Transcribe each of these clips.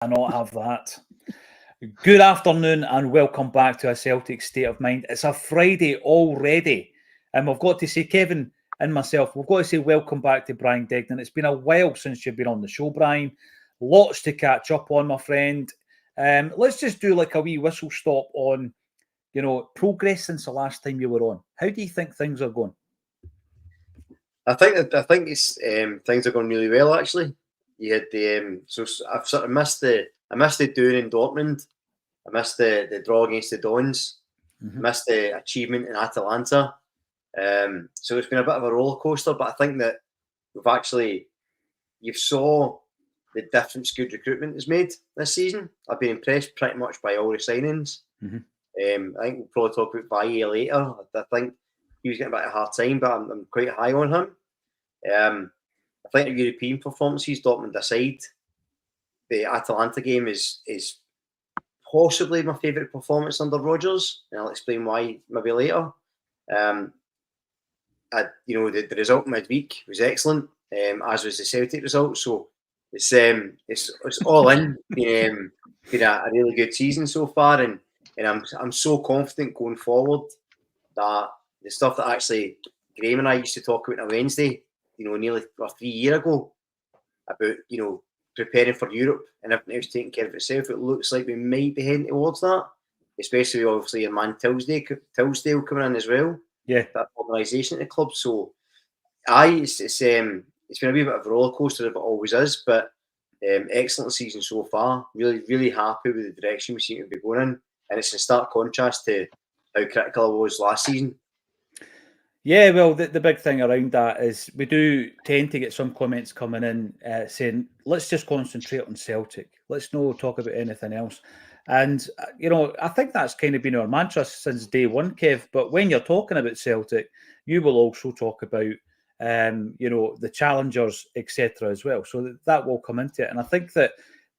Cannot have that. Good afternoon and welcome back to A Celtic State of Mind. It's a Friday already, and we've got to say, Kevin and myself, we've got to say welcome back to Brian Degnan. It's been a while since you've been on the show, Brian. Lots to catch up on, my friend. Let's just do like a wee whistle stop on, progress since the last time you were on. How do you think things are going? I think it's things are going really well, actually. You had the so I've sort of missed the doing in Dortmund. I missed the draw against the Dons. Missed the achievement in Atalanta. So it's been a bit of a roller coaster, but I think that you've saw the difference good recruitment has made this season. I've been impressed pretty much by all the signings. I think we'll probably talk about Baye later. I think he was getting a bit of a hard time, but I'm quite high on him. I think the European performances, Dortmund aside, the Atalanta game is possibly my favourite performance under Rodgers, and I'll explain why maybe later. The result midweek was excellent, as was the Celtic result. So it's all in. Been a really good season so far, and I'm so confident going forward that the stuff that actually Graham and I used to talk about on a Wednesday, nearly 3 years ago, about preparing for Europe and everything else taking care of itself. It looks like we might be heading towards that, especially obviously your man Tilsdale coming in as well. Yeah, that organisation at the club. So, it's been a wee bit of a roller coaster, if it always is, but excellent season so far. Really, really happy with the direction we seem to be going in, and it's in stark contrast to how critical I was last season. Yeah, well, the big thing around that is we do tend to get some comments coming in saying, let's just concentrate on Celtic. Let's not talk about anything else. And, I think that's kind of been our mantra since day one, Kev. But when you're talking about Celtic, you will also talk about, the challengers, etc. as well. So that will come into it. And I think that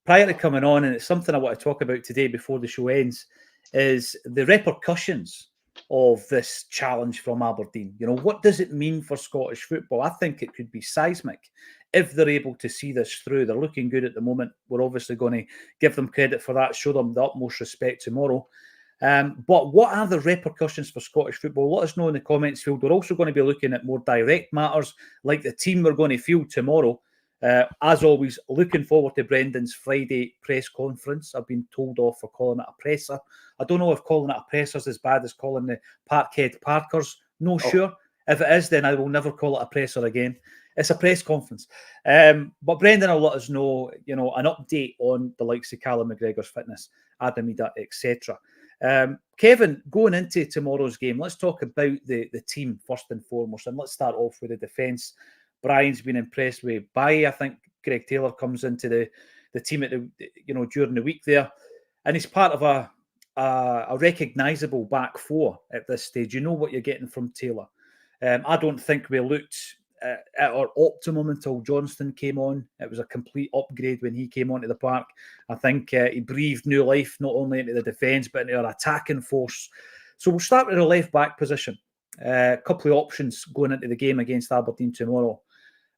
prior to coming on, and it's something I want to talk about today before the show ends, is the repercussions of this challenge from Aberdeen. What does it mean for Scottish football? I think it could be seismic if they're able to see this through. They're looking good at the moment. We're obviously going to give them credit for that, show them the utmost respect tomorrow. But what are the repercussions for Scottish football? Let us know in the comments field. We're also going to be looking at more direct matters, like the team we're going to field tomorrow. As always, looking forward to Brendan's Friday press conference. I've been told off for calling it a presser. I don't know if calling it a presser is as bad as calling the Parkhead Parkers. Sure. If it is, then I will never call it a presser again. It's a press conference. But Brendan will let us know, an update on the likes of Callum McGregor's fitness, Adam Ida, etc. Kevin, going into tomorrow's game, let's talk about the team first and foremost, and let's start off with the defence. Brian's been impressed with Baye. I think Greg Taylor comes into the team at during the week there, and he's part of a recognisable back four at this stage. You know what you're getting from Taylor. I don't think we looked at our optimum until Johnston came on. It was a complete upgrade when he came onto the park. I think he breathed new life not only into the defence but into our attacking force. So we'll start with the left back position. A couple of options going into the game against Aberdeen tomorrow.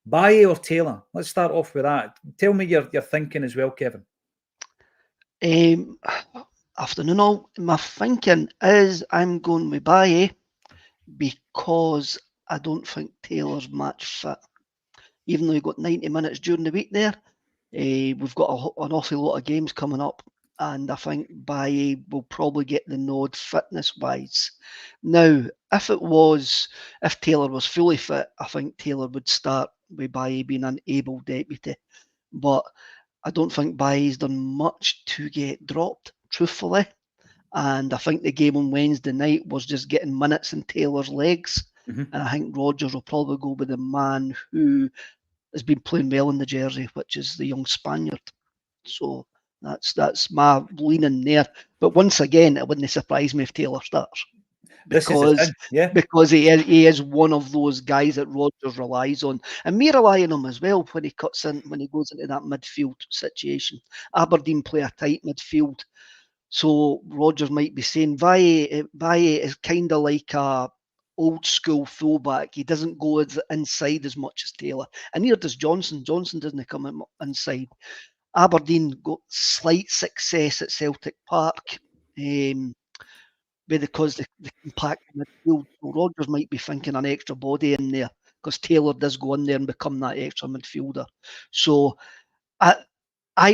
Baye or Taylor? Let's start off with that. Tell me your thinking as well, Kevin. Afternoon all. My thinking is I'm going with Baye because I don't think Taylor's match fit. Even though he got 90 minutes during the week there, we've got an awful lot of games coming up, and I think Baye will probably get the nod fitness-wise. Now, if Taylor was fully fit, I think Taylor would start with Baye being an able deputy. But I don't think Baye's done much to get dropped, truthfully. And I think the game on Wednesday night was just getting minutes in Taylor's legs. And I think Rodgers will probably go with the man who has been playing well in the jersey, which is the young Spaniard. So that's my leaning there. But once again, it wouldn't surprise me if Taylor starts. Because he is one of those guys that Rodgers relies on. And we rely on him as well when he cuts in, when he goes into that midfield situation. Aberdeen play a tight midfield. So Rodgers might be saying Baye is kind of like a old school fullback. He doesn't go inside as much as Taylor. And neither does Johnston. Johnston doesn't come inside. Aberdeen got slight success at Celtic Park because the compact midfield. So Rodgers might be thinking an extra body in there because Taylor does go in there and become that extra midfielder. So I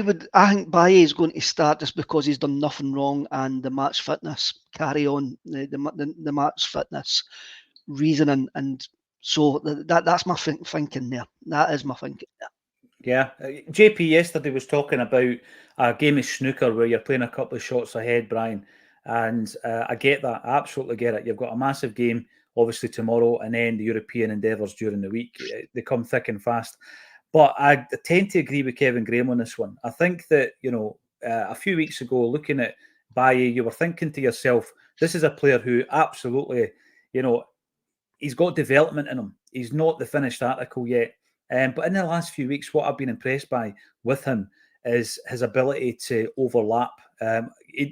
think Baye is going to start just because he's done nothing wrong and the match fitness carry on the match fitness reasoning, and so that's my thinking there. That is my thinking there. Yeah, JP yesterday was talking about a game of snooker where you're playing a couple of shots ahead, Brian, and I get that. I absolutely get it. You've got a massive game, obviously, tomorrow, and then the European endeavours during the week. They come thick and fast. But I tend to agree with Kevin Graham on this one. I think that, a few weeks ago, looking at Baye, you were thinking to yourself, this is a player who absolutely, he's got development in him. He's not the finished article yet. But in the last few weeks, what I've been impressed by with him is his ability to overlap.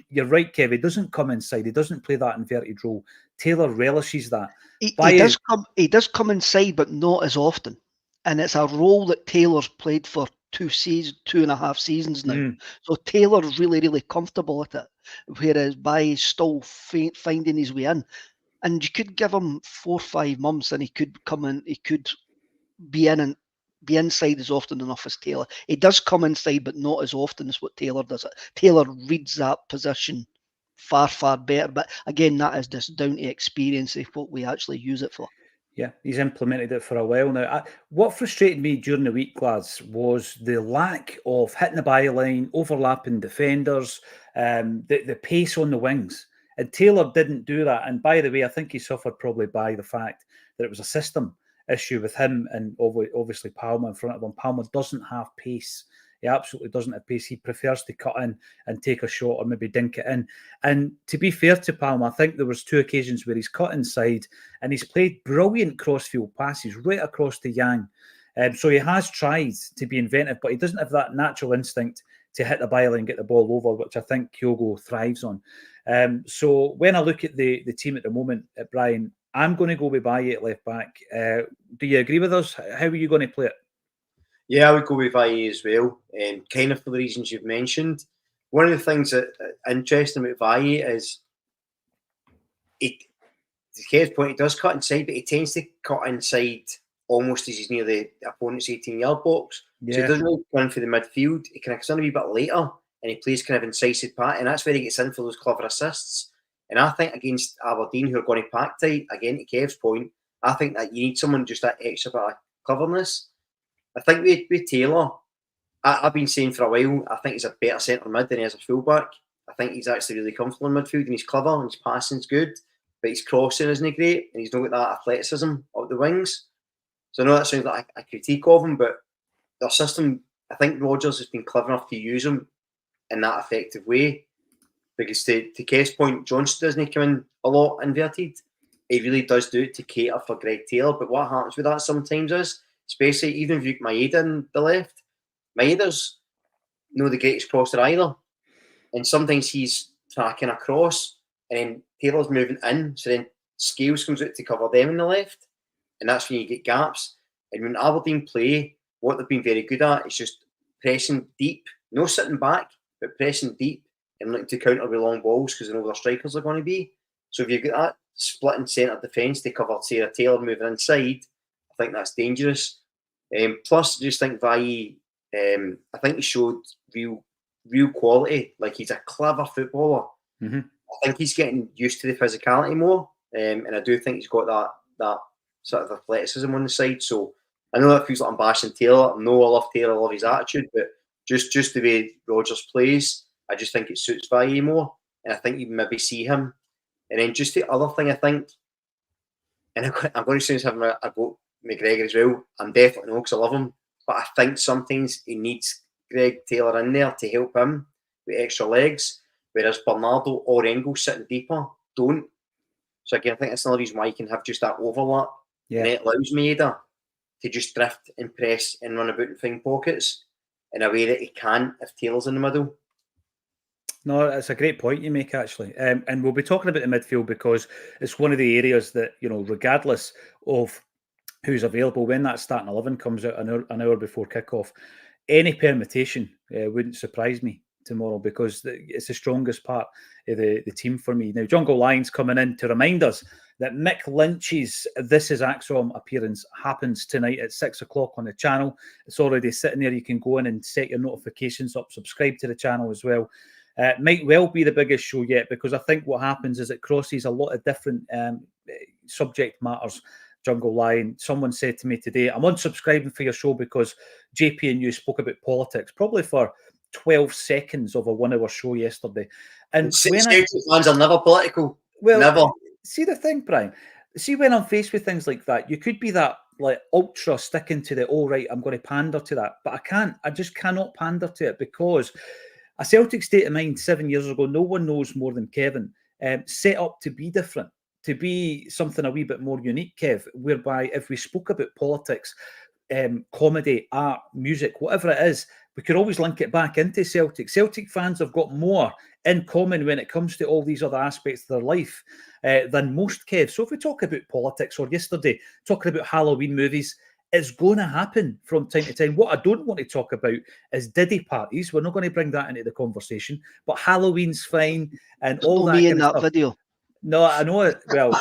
You're right, Kev. He doesn't come inside. He doesn't play that inverted role. Taylor relishes that. He does come inside, but not as often. And it's a role that Taylor's played for 2.5 seasons now. So Taylor's really, really comfortable at it, whereas Baye's still finding his way in. And you could give him 4 or 5 months and he could come in, he could be in and be inside as often enough as Taylor. He does come inside, but not as often as what Taylor does it. Taylor reads that position far, far better. But again, that is just down to experience of what we actually use it for. Yeah, he's implemented it for a while now. What frustrated me during the week, lads, was the lack of hitting the byline, overlapping defenders, the pace on the wings. And Taylor didn't do that. And by the way, I think he suffered probably by the fact that it was a system issue with him and obviously Palmer in front of him. Palmer doesn't have pace. He absolutely doesn't have pace. He prefers to cut in and take a shot or maybe dink it in. And to be fair to Palmer, I think there was 2 occasions where he's cut inside and he's played brilliant crossfield passes right across to Yang. So he has tried to be inventive, but he doesn't have that natural instinct to hit the byline and get the ball over, which I think Kyogo thrives on. So when I look at the team at the moment, Brian, I'm going to go with Baye at left back. Do you agree with us? How are you going to play it? Yeah, I would go with Baye as well, kind of for the reasons you've mentioned. One of the things that interesting about Baye is, to Kev's point, he does cut inside, but he tends to cut inside almost as he's near the opponent's 18-yard box. Yeah. So he doesn't really go in for the midfield. He kind of comes in a wee bit later, and he plays kind of incisive pass, and that's where he gets in for those clever assists. And I think against Aberdeen, who are going to pack tight, again, to Kev's point, I think that you need someone just that extra bit of cleverness. I think with Taylor, I've been saying for a while, I think he's a better centre mid than he is a fullback. I think he's actually really comfortable in midfield and he's clever and his passing's good, but his crossing isn't great and he's not got that athleticism up the wings. So I know that sounds like a critique of him, but their system, I think Rodgers has been clever enough to use him in that effective way. Because to Kev's point, Johnston doesn't come in a lot inverted. He really does do it to cater for Greg Taylor. But what happens with that sometimes is, especially even if you get Maeda in the left, Maeda's no the greatest crosser either. And sometimes he's tracking across and then Taylor's moving in. So then Scales comes out to cover them in the left. And that's when you get gaps. And when Aberdeen play, what they've been very good at is just pressing deep. No sitting back, but pressing deep. And looking to counter with long balls because they know where their strikers are going to be. So if you've got that splitting centre defence to cover Sarah Taylor moving inside, I think that's dangerous. Plus, I just think Baye, I think he showed real quality. Like he's a clever footballer. Mm-hmm. I think he's getting used to the physicality more, and I do think he's got that sort of athleticism on the side. So I know that feels like I'm bashing Taylor. I know I love Taylor, I love his attitude, but just the way Rodgers plays, I just think it suits Baye more, and I think you maybe see him. And then just the other thing I think, and I'm going to say having a go McGregor as well. I'm definitely no because I love him, but I think sometimes he needs Greg Taylor in there to help him with extra legs, whereas Bernardo or Engels sitting deeper don't. So again, I think that's another reason why you can have just that overlap. Yeah. And it allows Maeda to just drift and press and run about and find pockets in a way that he can't if Taylor's in the middle. No, it's a great point you make, actually. And we'll be talking about the midfield because it's one of the areas that, regardless of who's available, when that starting 11 comes out an hour before kickoff, any permutation wouldn't surprise me tomorrow, because it's the strongest part of the team for me. Now, Jungle Lion's coming in to remind us that Mick Lynch's This Is Acsom appearance happens tonight at 6 o'clock on the channel. It's already sitting there. You can go in and set your notifications up, subscribe to the channel as well. Might well be the biggest show yet, because I think what happens is it crosses a lot of different subject matters. Jungle Lion, someone said to me today, I'm unsubscribing for your show because JP and you spoke about politics, probably for 12 seconds of a 1 hour show yesterday. And when Celtic fans are never political. Well, never. See the thing, Brian. See, when I'm faced with things like that, you could be that like ultra sticking to the, oh right, I'm going to pander to that, but I can't. I just cannot pander to it, because a Celtic state of mind 7 years ago, no one knows more than Kevin, set up to be different, to be something a wee bit more unique, Kev, whereby if we spoke about politics, comedy, art, music, whatever it is, we could always link it back into Celtic. Celtic fans have got more in common when it comes to all these other aspects of their life than most, Kev. So if we talk about politics, or yesterday talking about Halloween movies, it's going to happen from time to time. What I don't want to talk about is Diddy parties. We're not going to bring that into the conversation, but Halloween's fine and all that me kind in of that stuff. video. No, I know it. Well,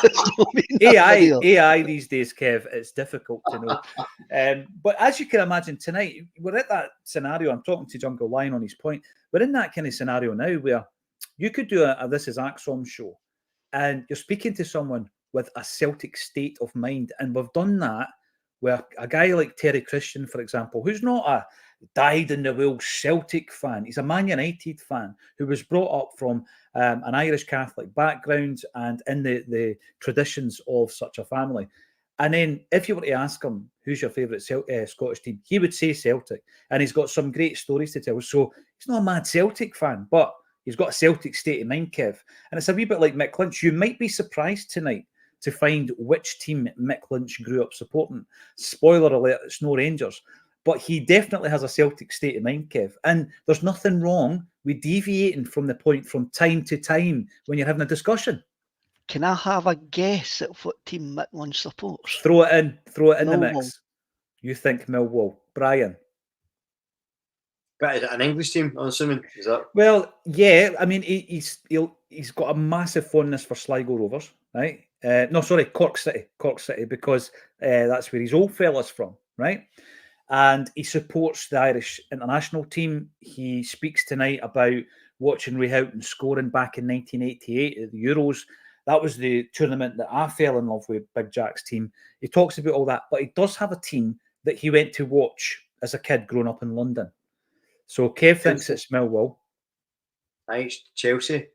AI these days, Kev, it's difficult to know. But as you can imagine, tonight, we're at that scenario. I'm talking to Jungle Lion on his point. We're in that kind of scenario now where you could do a This Is Acsom show, and you're speaking to someone with a Celtic state of mind. And we've done that where a guy like Terry Christian, for example, who's not a dyed-in-the-wool Celtic fan. He's a Man United fan who was brought up from an Irish Catholic background and in the traditions of such a family. And then if you were to ask him, who's your favourite Scottish team, he would say Celtic. And he's got some great stories to tell. So he's not a mad Celtic fan, but he's got a Celtic state of mind, Kev. And it's a wee bit like Mick Lynch. You might be surprised tonight to find which team Mick Lynch grew up supporting. Spoiler alert, it's no Rangers. But he definitely has a Celtic state of mind, Kev. And there's nothing wrong with deviating from the point from time to time when you're having a discussion. Can I have a guess at what team Mick Lynch supports? Throw it in the Millwall. mix. You think Millwall. Brian? But is it an English team, I'm assuming? Is that? Well, yeah. I mean, he's got a massive fondness for Sligo Rovers, right? Cork City, because that's where his old fella's from, right? And he supports the Irish international team. He speaks tonight about watching Ray Houghton scoring back in 1988 at the Euros. That was the tournament that I fell in love with, Big Jack's team. He talks about all that, but he does have a team that he went to watch as a kid growing up in London. So Kev thinks it's Millwall. It's Chelsea.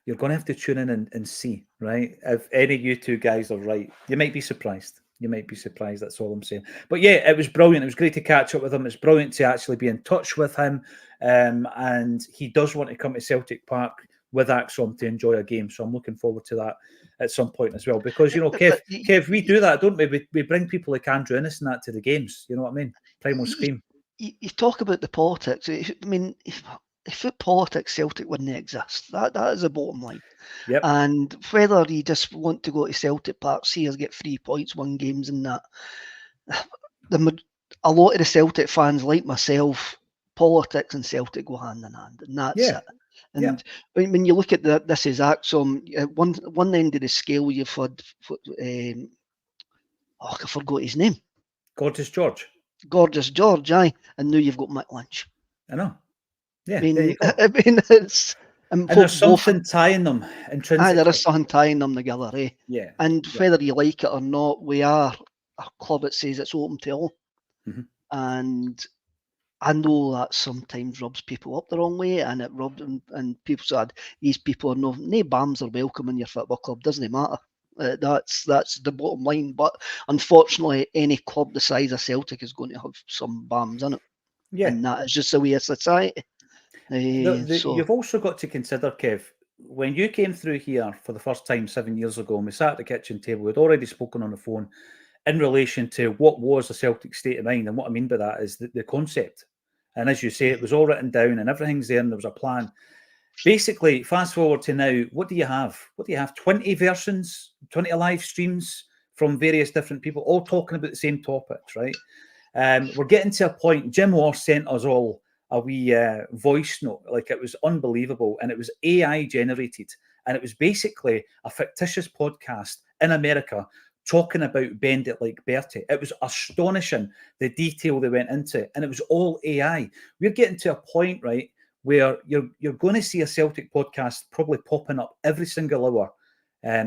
You're going to have to tune in and see, right? If any of you two guys are right, you might be surprised. That's all I'm saying. But yeah, it was brilliant. It was great to catch up with him. It's brilliant to actually be in touch with him. And he does want to come to Celtic Park with Acsom to enjoy a game. So I'm looking forward to that at some point as well. Because, you know, Kev, we do that, don't we? We bring people like Andrew Innes and that to the games. You know what I mean? Primal Scream. You talk about the politics. I mean, if politics, Celtic wouldn't exist. That is the bottom line. Yep. And whether you just want to go to Celtic Park, see us get 3 points, win games and that, a lot of the Celtic fans, like myself, politics and Celtic go hand in hand, and that's it. And when you look at This Is Acsom, one end of the scale, you've had, I forgot his name. Gorgeous George, aye. And now you've got Mick Lynch. I know. Yeah, I mean, it's... And there's something tying them intrinsically. There is something tying them together, eh? Yeah. And whether you like it or not, we are a club that says it's open to all. Mm-hmm. And I know that sometimes rubs people up the wrong way, and it rubs them, and people said these people are no bams are welcome in your football club. Doesn't matter. That's the bottom line. But unfortunately, any club the size of Celtic is going to have some bams in it. Yeah. And that is just the way of society. You've also got to consider, Kev, when you came through here for the first time 7 years ago, and we sat at the kitchen table, we'd already spoken on the phone in relation to what was a Celtic state of mind. And what I mean by that is the concept. And as you say, it was all written down and everything's there and there was a plan. Basically, fast forward to now, what do you have? 20 versions, 20 live streams from various different people, all talking about the same topics, right? We're getting to a point. Jim Orr sent us all a wee voice note, like it was unbelievable, and it was AI generated, and it was basically a fictitious podcast in America talking about Bend It Like Bertie. It was astonishing the detail they went into, and it was all AI. We're getting to a point, right, where you're going to see a Celtic podcast probably popping up every single hour,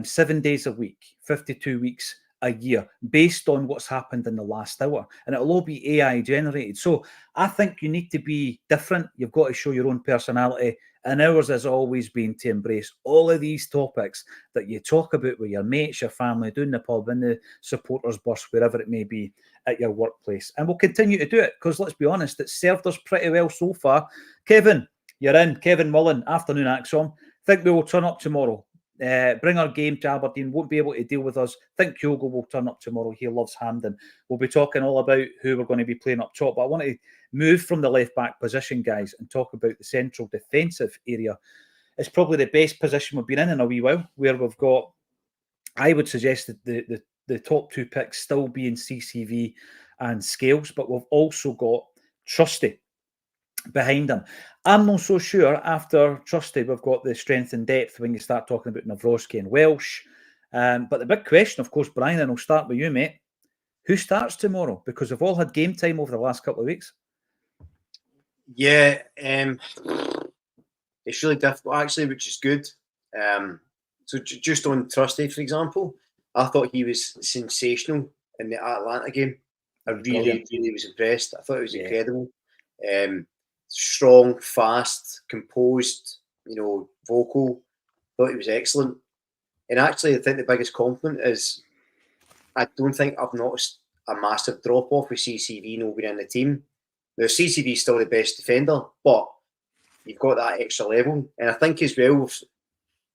7 days a week, 52 weeks a year, based on what's happened in the last hour, and it'll all be AI generated. So I think you need to be different. You've got to show your own personality, and ours has always been to embrace all of these topics that you talk about with your mates, your family, doing the pub, in the supporters bus, wherever it may be at your workplace. And we'll continue to do it because, let's be honest, it's served us pretty well so far. Kevin, you're in. Kevin Mullen, afternoon, Acsom. Think we will turn up tomorrow. Bring our game to Aberdeen. Won't be able to deal with us. Think Kyogo will turn up tomorrow. He loves Hampden. We'll be talking all about who we're going to be playing up top. But I want to move from the left back position, guys, and talk about the central defensive area. It's probably the best position we've been in a wee while, where we've got, I would suggest that the top two picks still being CCV and Scales, but we've also got Trusty behind them. I'm not so sure after Trusty we've got the strength and depth when you start talking about Nawrocki and Welsh. But the big question, of course, Brian, and I'll start with you, mate. Who starts tomorrow? Because we've all had game time over the last couple of weeks. Yeah, it's really difficult actually, which is good. So just on Trusty, for example, I thought he was sensational in the Atlanta game. I really was impressed. I thought it was incredible. Strong, fast, composed, vocal. Thought he was excellent. And actually, I think the biggest compliment is I don't think I've noticed a massive drop-off with CCV not being in the team. Now, CCV is still the best defender, but you've got that extra level. And I think as well,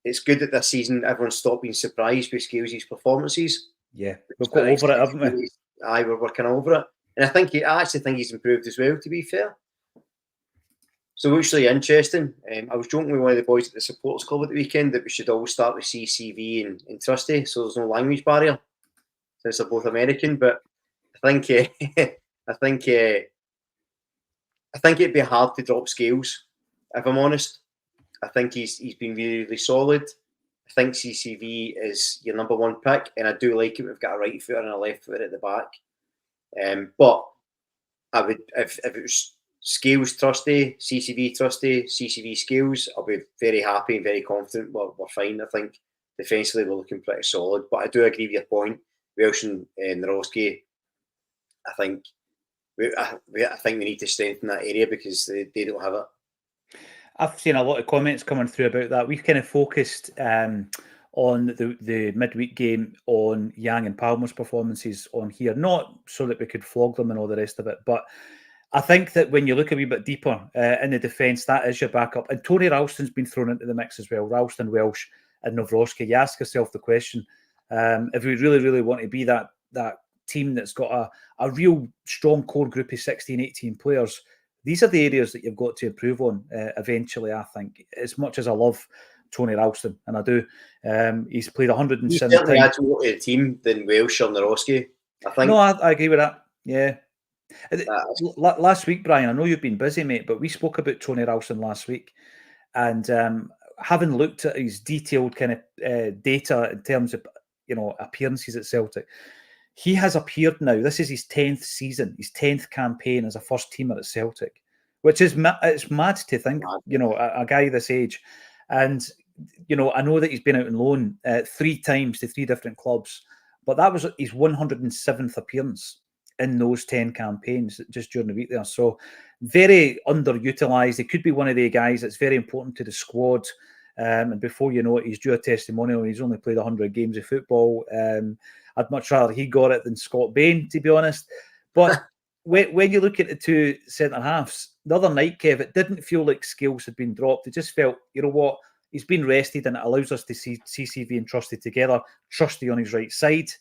it's good that this season everyone's stopped being surprised with Scales' performances. Yeah, we've got over it, haven't we? Aye, we're working over it. And I actually think he's improved as well, to be fair. So it's really interesting. I was joking with one of the boys at the supporters club at the weekend that we should all start with CCV and Trusty, so there's no language barrier since they're both American. But I think I think it'd be hard to drop Scales, if I'm honest. I think he's been really, really solid. I think CCV is your number one pick, and I do like it. We've got a right footer and a left footer at the back. But I would, if it was Scales Trusty, CCV Trusty, CCV Scales, I'll be very happy and very confident we're fine. I think defensively we're looking pretty solid. But I do agree with your point. Welsh and Nawrocki, I think we need to strengthen that area because they don't have it. I've seen a lot of comments coming through about that. We've kind of focused on the midweek game on Yang and Palmer's performances on here, not so that we could flog them and all the rest of it, but I think that when you look a wee bit deeper in the defence, that is your backup. And Tony Ralston's been thrown into the mix as well. Ralston, Welsh and Nawrocki. You ask yourself the question, if we really, really want to be that team that's got a real strong core group of 16, 18 players, these are the areas that you've got to improve on eventually, I think. As much as I love Tony Ralston, and I do, he's played 107 times. He's certainly had more to the team than Welsh or Nawrocki, I think. No, I agree with that, yeah. Last week, Brian, I know you've been busy, mate, but we spoke about Tony Ralston last week, and having looked at his detailed kind of data in terms of appearances at Celtic, he has appeared now. This is his 10th season, his 10th campaign as a first teamer at Celtic, which is it's mad to think, a guy this age. And I know that he's been out on loan 3 times to 3 different clubs, but that was his 107th appearance in those 10 campaigns just during the week there. So very underutilised. He could be one of the guys that's very important to the squad. And before you know it, he's due a testimonial and he's only played 100 games of football. I'd much rather he got it than Scott Bain, to be honest. But when you look at the 2 centre-halves, the other night, Kev, it didn't feel like Scales had been dropped. It just felt, you know what, he's been rested and it allows us to see CCV and Trusty together. Trusty on his right side.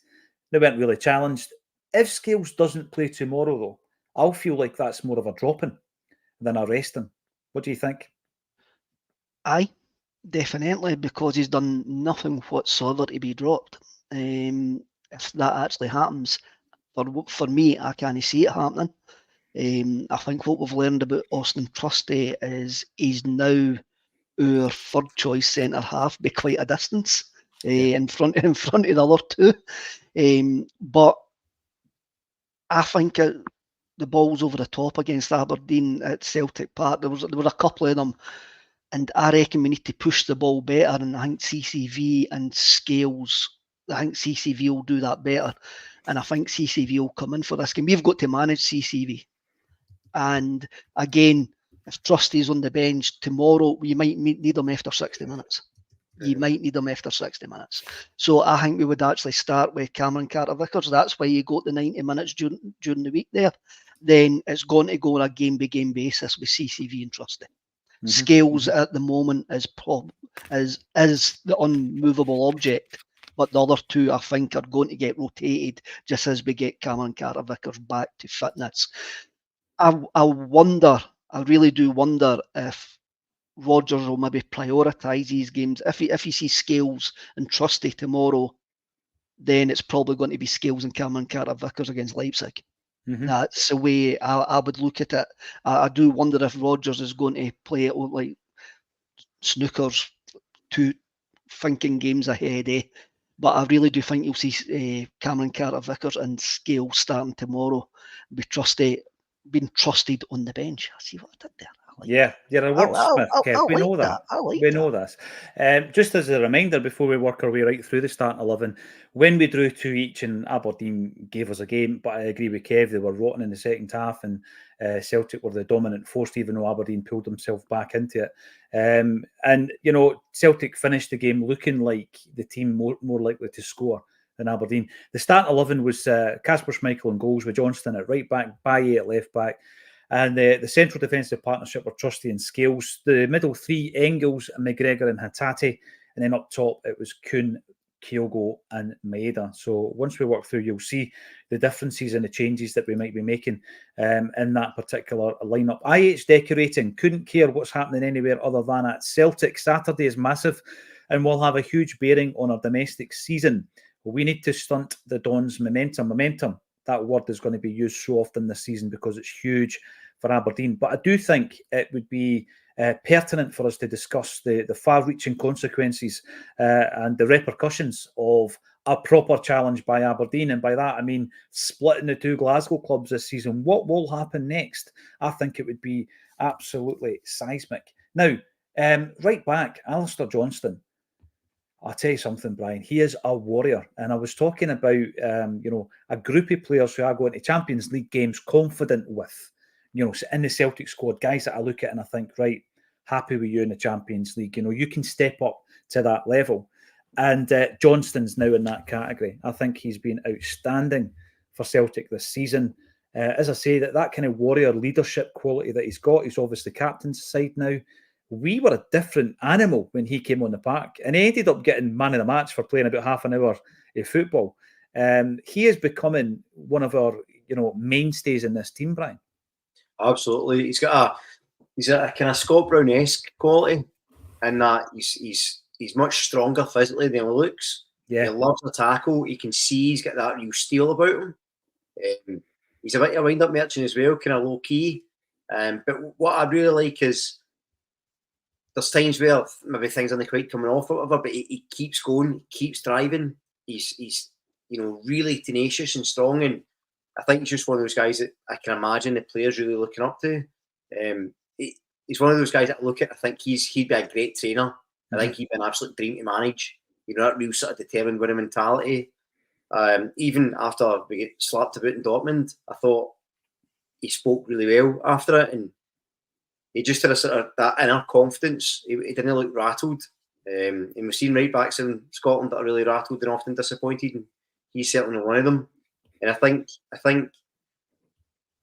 They weren't really challenged. If Scales doesn't play tomorrow, though, I'll feel like that's more of a dropping than a resting. What do you think? Aye, definitely, because he's done nothing whatsoever to be dropped. If that actually happens, for me, I can't see it happening. I think what we've learned about Austin Trusty is he's now our third choice centre half by quite a distance in front of the other two. But I think the ball's over the top against Aberdeen at Celtic Park. There were a couple of them, and I reckon we need to push the ball better. And I think CCV and Scales, I think CCV will do that better. And I think CCV will come in for this game. We've got to manage CCV. And again, if Trusty's on the bench tomorrow, you might need him after 60 minutes. You might need them after 60 minutes. So I think we would actually start with Cameron Carter-Vickers. That's why you got the 90 minutes during the week there. Then it's going to go on a game-by-game basis with CCV and Trusty. Scales at the moment is the unmovable object, but the other two I think are going to get rotated just as we get Cameron Carter-Vickers back to fitness. I really do wonder if Rodgers will maybe prioritise these games. If he sees Scales and Trusty tomorrow, then it's probably going to be Scales and Cameron Carter-Vickers against Leipzig. That's the way I would look at it. I do wonder if Rodgers is going to play it like snookers, two thinking games ahead. But I really do think you'll see Cameron Carter-Vickers and Scales starting tomorrow, being trusted on the bench. I see what I did there. You're a wordsmith, Kev. We know that. We know this. Just as a reminder, before we work our way right through the starting 11, when we drew 2 each and Aberdeen gave us a game, but I agree with Kev, they were rotten in the second half and Celtic were the dominant force, even though Aberdeen pulled themselves back into it. And, Celtic finished the game looking like the team more likely to score than Aberdeen. The starting 11 was Kasper Schmeichel in goals with Johnston at right back, Baye at left back. And the central defensive partnership were Trusty and Scales. The middle three, Engels, McGregor and Hatate. And then up top, it was Kuhn, Kyogo and Maeda. So once we work through, you'll see the differences and the changes that we might be making in that particular lineup. IH decorating, couldn't care what's happening anywhere other than at Celtic. Saturday is massive and will have a huge bearing on our domestic season. We need to stunt the Dons' momentum. That word is going to be used so often this season because it's huge for Aberdeen. But I do think it would be pertinent for us to discuss the far-reaching consequences and the repercussions of a proper challenge by Aberdeen. And by that, I mean splitting the 2 Glasgow clubs this season. What will happen next? I think it would be absolutely seismic. Now, right back, Alistair Johnston. I'll tell you something, Brian. He is a warrior. And I was talking about, a group of players who are going to Champions League games confident with, in the Celtic squad, guys that I look at and I think, right, happy with you in the Champions League. You can step up to that level. And Johnston's now in that category. I think he's been outstanding for Celtic this season. As I say, that kind of warrior leadership quality that he's got, he's obviously captain's side now. We were a different animal when he came on the park, and he ended up getting man of the match for playing about half an hour of football. He is becoming one of our, mainstays in this team, Brian. Absolutely, he's got a kind of Scott Brown-esque quality, in that he's much stronger physically than he looks. Yeah, he loves the tackle. You can see he's got that real steel about him. He's a bit of a wind-up merchant as well, kind of low key. But what I really like is, there's times where maybe things aren't quite coming off or whatever, but he keeps going, keeps driving. He's really tenacious and strong, and I think he's just one of those guys that I can imagine the players really looking up to. He's one of those guys that I look at. I think he'd be a great trainer. I think he'd be an absolute dream to manage. That real sort of determined winning mentality. Even after we get slapped about in Dortmund, I thought he spoke really well after it, and he just had a sort of that inner confidence. He didn't look rattled. And we've seen right backs in Scotland that are really rattled and often disappointed, and he's certainly one of them. And I think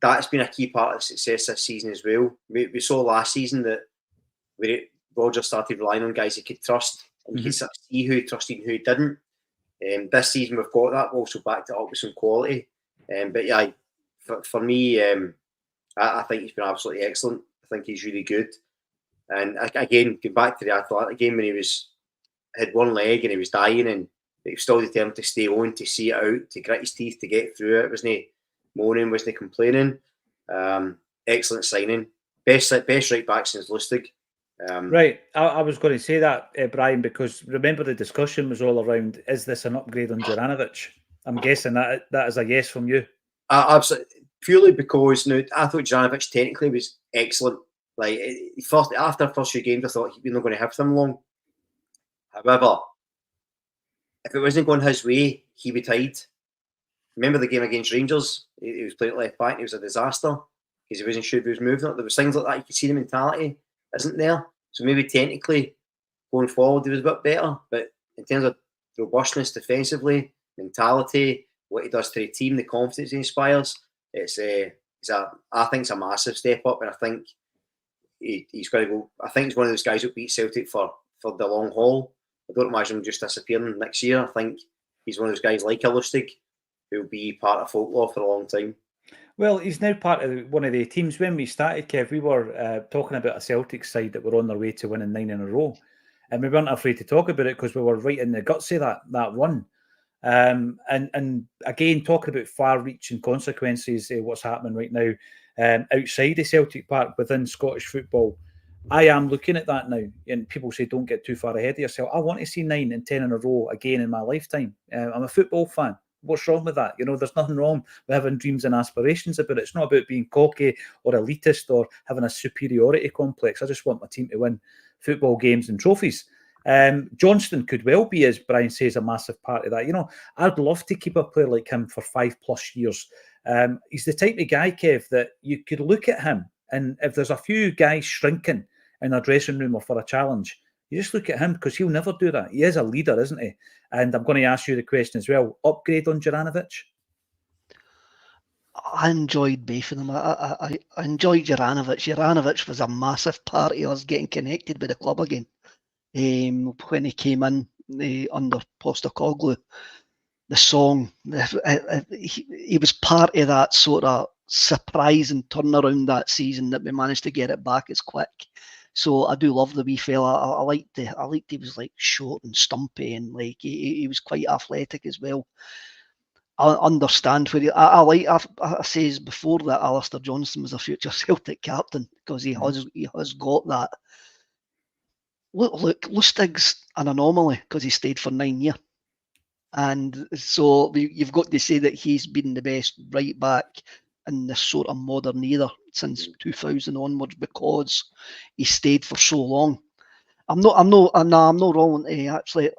that's been a key part of the success this season as well. We saw last season that Rodgers started relying on guys he could trust, and you could sort of see who he trusted and who he didn't. This season we've got that. We've also backed it up with some quality. But yeah, for me, I think he's been absolutely excellent. I think he's really good. And again, going back to the Atlanta game when he had one leg and he was dying, and but he was still determined to stay on, to see it out, to grit his teeth, to get through it. Wasn't he moaning, wasn't he complaining? Excellent signing. Best right back since Lustig. Right, I was going to say that, Brian, because remember the discussion was all around, is this an upgrade on Juranovic? I'm guessing that is a yes from you. Absolutely, purely because I thought Juranovic technically was excellent. Like after the first few games, I thought we're not going to have them long. However, if it wasn't going his way, he would hide. Remember the game against Rangers? He was playing at left back. It was a disaster because he wasn't sure if he was moving. There was things like that. You could see the mentality isn't there. So maybe technically going forward, he was a bit better. But in terms of robustness defensively, mentality, what he does to the team, the confidence he inspires, I think it's a massive step up, and I think he's going to go. I think he's one of those guys who beat Celtic for the long haul. I don't imagine him just disappearing next year. I think he's one of those guys like Lustig who'll be part of folklore for a long time. Well, he's now part of one of the teams. When we started, Kev, we were talking about a Celtic side that were on their way to winning 9 in a row. And we weren't afraid to talk about it because we were right in the guts of that run. And again, talking about far-reaching consequences of what's happening right now outside the Celtic Park within Scottish football. I am looking at that now, and people say don't get too far ahead of yourself. I want to see 9 and 10 in a row again in my lifetime. I'm a football fan. What's wrong with that? There's nothing wrong with having dreams and aspirations about it. It's not about being cocky or elitist or having a superiority complex. I just want my team to win football games and trophies. Johnston could well be, as Brian says, a massive part of that. I'd love to keep a player like him for 5+ years. He's the type of guy, Kev, that you could look at him, and if there's a few guys shrinking in a dressing room or for a challenge, you just look at him because he'll never do that. He is a leader, isn't he? And I'm going to ask you the question as well. Upgrade on Juranovic? I enjoyed both of them. I enjoyed Juranovic. Juranovic was a massive part of us getting connected with the club again. When he came in under Postecoglou, the song, he was part of that sort of surprise and turnaround that season that we managed to get it back as quick. So I do love the wee fella. I liked he was like short and stumpy, and like he was quite athletic as well. I understand where I says before that Alistair Johnston was a future Celtic captain because he has got that. Look, Lustig's an anomaly because he stayed for 9 years. And so you've got to say that he's been the best right back in this sort of modern era since 2000 onwards because he stayed for so long. I'm not wrong. Actually,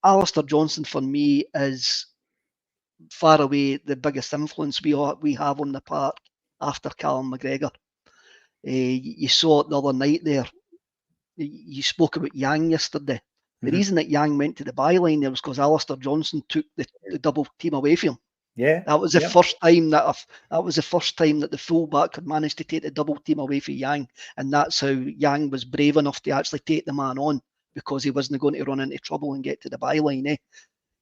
Alistair Johnston for me is far away the biggest influence we have on the park after Callum McGregor. You saw it the other night there. You spoke about Yang yesterday. The reason that Yang went to the byline there was because Alistair Johnston took the double team away from him. Yeah, that was the first time that the fullback could manage to take the double team away from Yang, and that's how Yang was brave enough to actually take the man on because he wasn't going to run into trouble and get to the byline.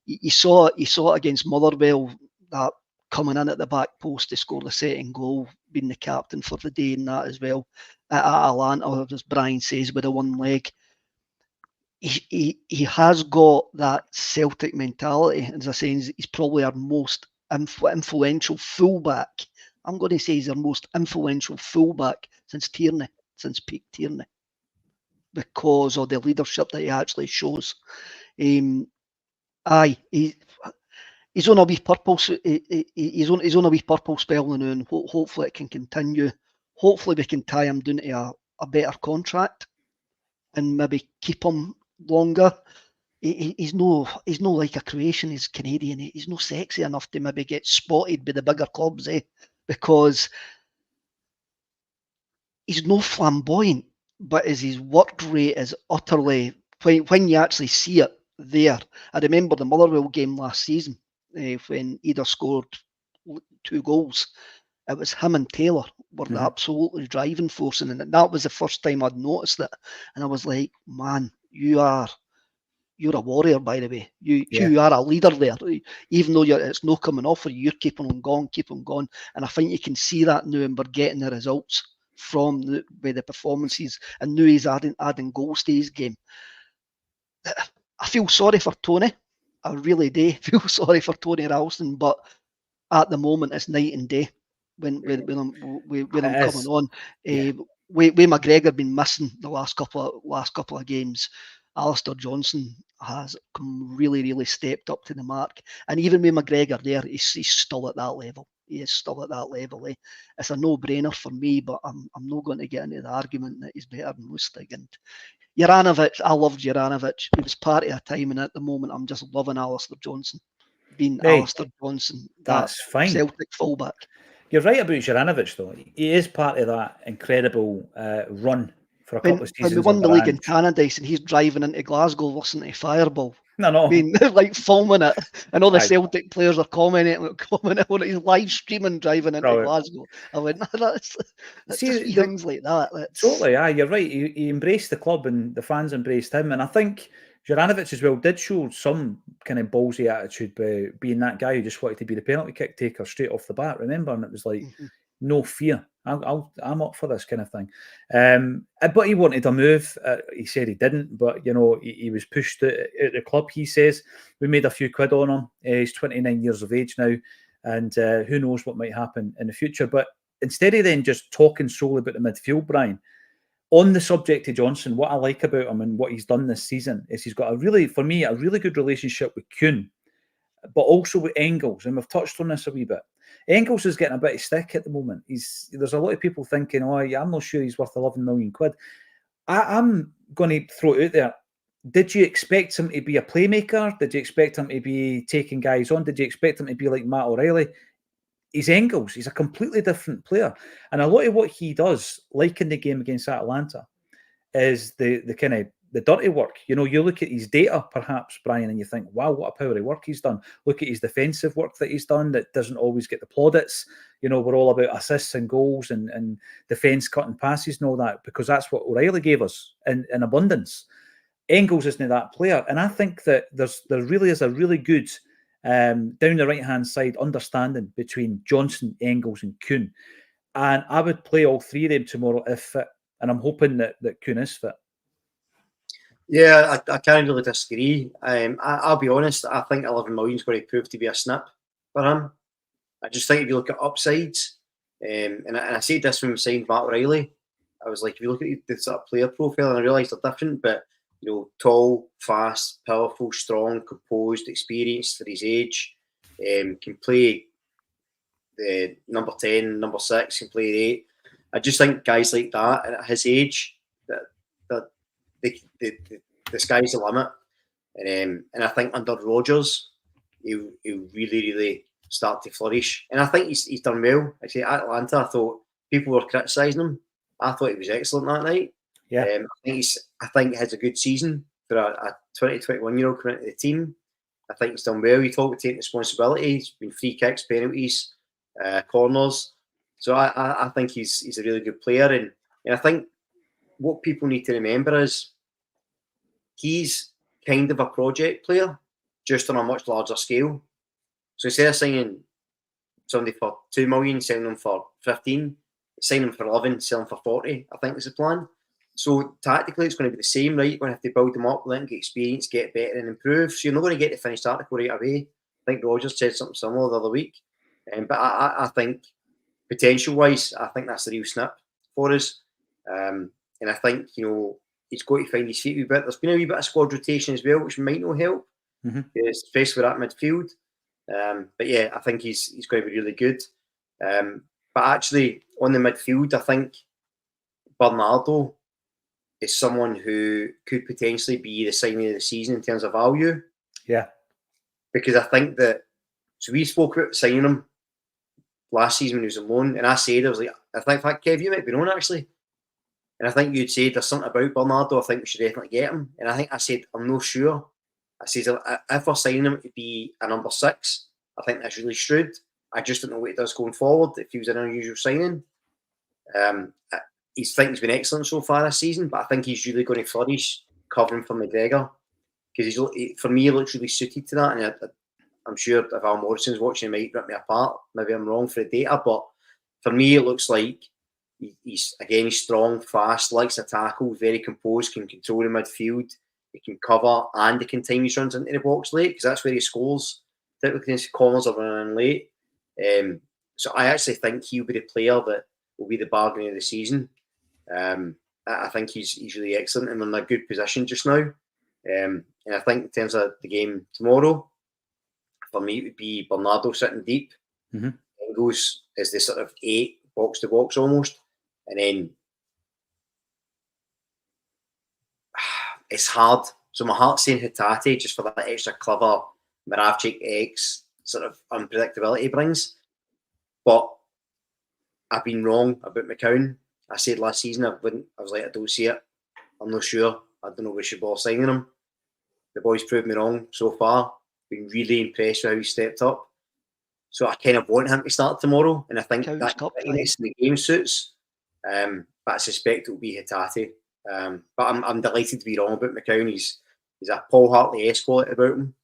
You saw it against Motherwell, that coming in at the back post to score the second goal, being the captain for the day and that as well. At Atalanta, as Brian says, with a one leg. He has got that Celtic mentality. As I say, he's probably our most influential fullback. I'm going to say he's our most influential fullback since Tierney, since peak Tierney, because of the leadership that he actually shows. He's on a wee purple. He's on a wee purple spell now, and hopefully it can continue. Hopefully we can tie him down to a better contract and maybe keep him longer. He's no like a Croatian. He's Canadian. He's no sexy enough to maybe get spotted by the bigger clubs, because he's no flamboyant, but his work rate is utterly, when you actually see it there. I remember the Motherwell game last season when Ida scored 2 goals. It was him and Taylor were the absolutely driving force, and that was the first time I'd noticed it. And I was like, man, you're a warrior, by the way. You are a leader there. Even though it's no coming off for you, you're keeping on going. And I think you can see that now, and we're getting the results from the performances. And now he's adding goals to his game. I feel sorry for Tony. I really do feel sorry for Tony Ralston, but at the moment it's night and day when I'm coming on. With McGregor been missing the last couple of games, Alistair Johnston has really stepped up to the mark. And even with McGregor there, he's still at that level. He is still at that level. It's a no-brainer for me, but I'm not going to get into the argument that he's better than Lustig. And Juranovic, I loved Juranovic. He was part of a time, and at the moment I'm just loving Alistair Johnston. Being Alistair Johnston, that's fine. Celtic fullback. You're right about Juranovic, though. He is part of that incredible run for a couple of seasons. When we won the league in Canada, and he's driving into Glasgow listening to Fireball. No. I mean, like filming it, and all the Celtic players are commenting on it. He's live streaming driving into Glasgow. I went, that's just things like that. Totally, you're right. He embraced the club, and the fans embraced him. And I think Juranovic as well did show some kind of ballsy attitude by being that guy who just wanted to be the penalty kick taker straight off the bat. Remember, and it was like no fear. I'm up for this kind of thing. But he wanted a move. He said he didn't, but he was pushed at the club. He says we made a few quid on him. He's 29 years of age now, and who knows what might happen in the future. But instead of then just talking solely about the midfield, Brian, on the subject of Johnston, what I like about him and what he's done this season is he's got a really good relationship with Kuhn, but also with Engels, and we've touched on this a wee bit. Engels is getting a bit of stick at the moment. There's a lot of people thinking, I'm not sure he's worth 11 million quid. I'm going to throw it out there. Did you expect him to be a playmaker? Did you expect him to be taking guys on? Did you expect him to be like Matt O'Reilly? He's Engels. He's a completely different player. And a lot of what he does, like in the game against Atalanta, is the kind of the dirty work. You look at his data, perhaps, Brian, and you think, wow, what a power of work he's done. Look at his defensive work that he's done that doesn't always get the plaudits. We're all about assists and goals and defence cutting passes and all that, because that's what O'Reilly gave us in abundance. Engels isn't that player. And I think that there really is a really good, down the right-hand side, understanding between Johnston, Engels and Kuhn. And I would play all three of them tomorrow if fit. And I'm hoping that Kuhn is fit. Yeah, I can't really disagree. I'll be honest, I think 11 million is going to prove to be a snip for him. I just think if you look at upsides, and I said this when we signed Matt O'Reilly, I was like, if you look at the sort of player profile, and I realised they're different, but tall, fast, powerful, strong, composed, experienced for his age, can play the number 10, number 6, can play the 8. I just think guys like that at his age, that the sky's the limit. And I think under Rodgers, he'll really start to flourish. And I think he's done well. Actually, at Atlanta, I thought people were criticising him. I thought he was excellent that night. Yeah, I think he has a good season for a 20, 21-year-old coming into the team. I think he's done well. He talked about taking responsibility. He's been free kicks, penalties, corners. So I think he's a really good player. And I think what people need to remember is he's kind of a project player, just on a much larger scale. So instead of signing somebody for 2 million, selling them for 15, sign them for 11, sell them for 40, I think is the plan. So tactically, it's going to be the same, right? You're going to have to build them up, let them get experience, get better and improve. So you're not going to get the finished article right away. I think Rodgers said something similar the other week. But I think, potential-wise, I think that's the real snip for us. And I think, he's got to find his feet a wee bit. There's been a wee bit of squad rotation as well, which might not help, especially with that midfield. But yeah, I think he's going to be really good. But actually, on the midfield, I think Bernardo is someone who could potentially be the signing of the season in terms of value. Yeah. Because I think that, so we spoke about signing him last season when he was on loan, and I said, I was like, I think, in fact, Kev, you might be on actually. And I think you'd said there's something about Bernardo, I think we should definitely get him. And I think I said, I'm not sure. I said, if we're signing him to be a number 6, I think that's really shrewd. I just don't know what he does going forward, if he was an unusual signing. He's been excellent so far this season, but I think he's really going to flourish covering for McGregor. Because for me, he looks really suited to that. And I'm sure if Al Morrison's watching, he might rip me apart. Maybe I'm wrong for the data, but for me, it looks like he's strong, fast, likes to tackle, very composed, can control the midfield. he can cover, and he can time his runs into the box late, because that's where he scores. Typically, his corners are running late. So I actually think he'll be the player that will be the bargain of the season. I think he's really excellent and in a good position just now. And I think in terms of the game tomorrow, for me, it would be Bernardo sitting deep. Engels is the sort of 8 box to box almost. And then it's hard. So my heart's saying Hatate just for that extra clever Moravcik-X sort of unpredictability he brings. But I've been wrong about McCowan. I said last season I was like, I don't see it. I'm not sure. I don't know if we should bother signing him. The boys proved me wrong so far. Been really impressed with how he stepped up. So I kind of want him to start tomorrow, and I think that fitness in the game suits. But I suspect it will be Hatate. But I'm delighted to be wrong about McCowan. He's a Paul Hartley-esque quality about him.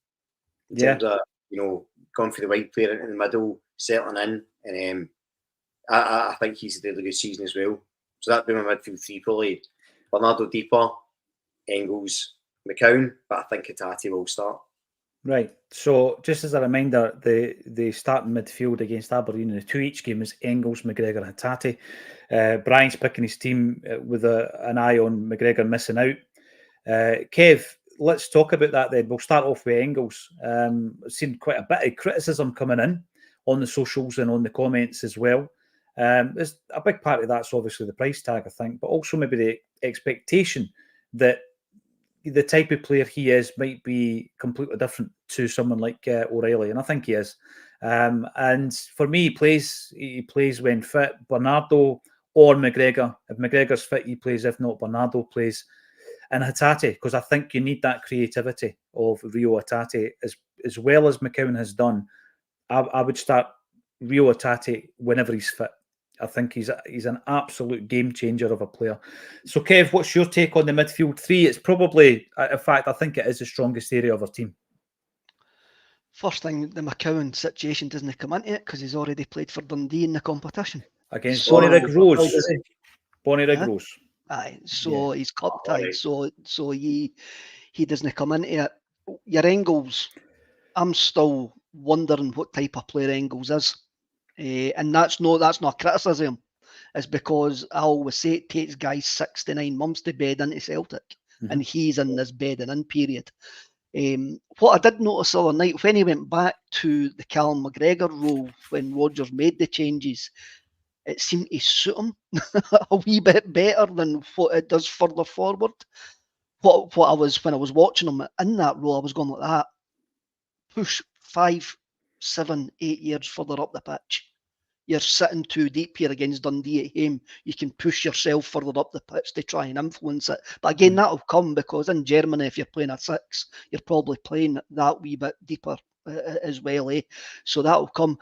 In terms of, going for the wide player into the middle, settling in, and I think he's a really good season as well. So that'd be my midfield 3 probably. Bernardo deeper, Engels, McCowan, but I think Hatate will start. Right. So just as a reminder, the starting midfield against Aberdeen in the 2 each game is Engels, McGregor, Hatate. Brian's picking his team with an eye on McGregor missing out. Kev, let's talk about that then. We'll start off with Engels. I've seen quite a bit of criticism coming in on the socials and on the comments as well. There's a big part of that's obviously the price tag, I think, but also maybe the expectation that the type of player he is might be completely different to someone like O'Reilly, and I think he is. And for me, he plays when fit. Bernardo or McGregor. If McGregor's fit, he plays. If not, Bernardo plays. And Hatate, because I think you need that creativity of Rio Hatate as well as McCowan has done. I would start Rio Hatate whenever he's fit. I think he's an absolute game changer of a player. So, Kev, what's your take on the midfield 3? It's probably, in fact, I think it is the strongest area of our team. First thing, the McCowan situation doesn't come into it because he's already played for Dundee in the competition. Against Bonnyrigg Rose. Bonnyrigg Rose. Aye, so he's cup tied, so he doesn't come into it. Your Engels, I'm still wondering what type of player Engels is. And that's not criticism. It's because I always say it takes guys 6 to 9 months to bed into Celtic, and he's in this bedding in period. What I did notice the other night, when he went back to the Callum McGregor role, when Rodgers made the changes, it seemed to suit him a wee bit better than what it does further forward. When I was watching him in that role, I was going like that. Push 5, 7, 8 years further up the pitch. You're sitting too deep here against Dundee at home. You can push yourself further up the pitch to try and influence it. But again, that'll come because in Germany, if you're playing a 6, you're probably playing that wee bit deeper as well. So that'll come.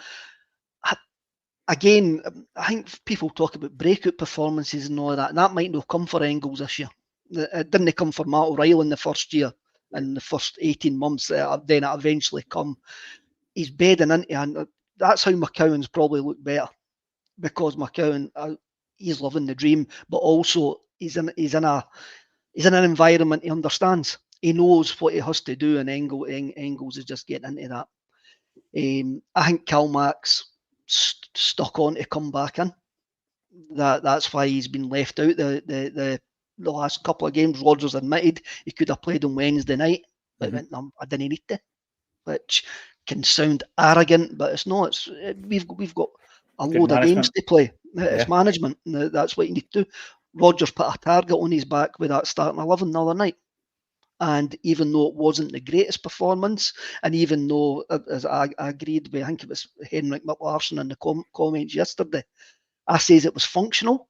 Again, I think people talk about breakout performances and all that, and that might not come for Engels this year. It didn't come for Matt O'Reilly in the first year, in the first 18 months. Then it eventually come. He's bedding into, and that's how McCowan's probably looked better, because McCowan, he's living the dream, but also he's in an environment he understands. He knows what he has to do, and Engels is just getting into that. I think Kalmak's stuck on to come back in. That's why he's been left out the last couple of games. Rodgers admitted he could have played on Wednesday night, but went, no, I didn't need to, which can sound arrogant, but it's not. We've got a load of games to play. It's management. That's what you need to do. Rodgers put a target on his back with that starting 11 the other night. And even though it wasn't the greatest performance, and even though, as I agreed with, I think it was Henrik McLarson in the comments yesterday, I says it was functional,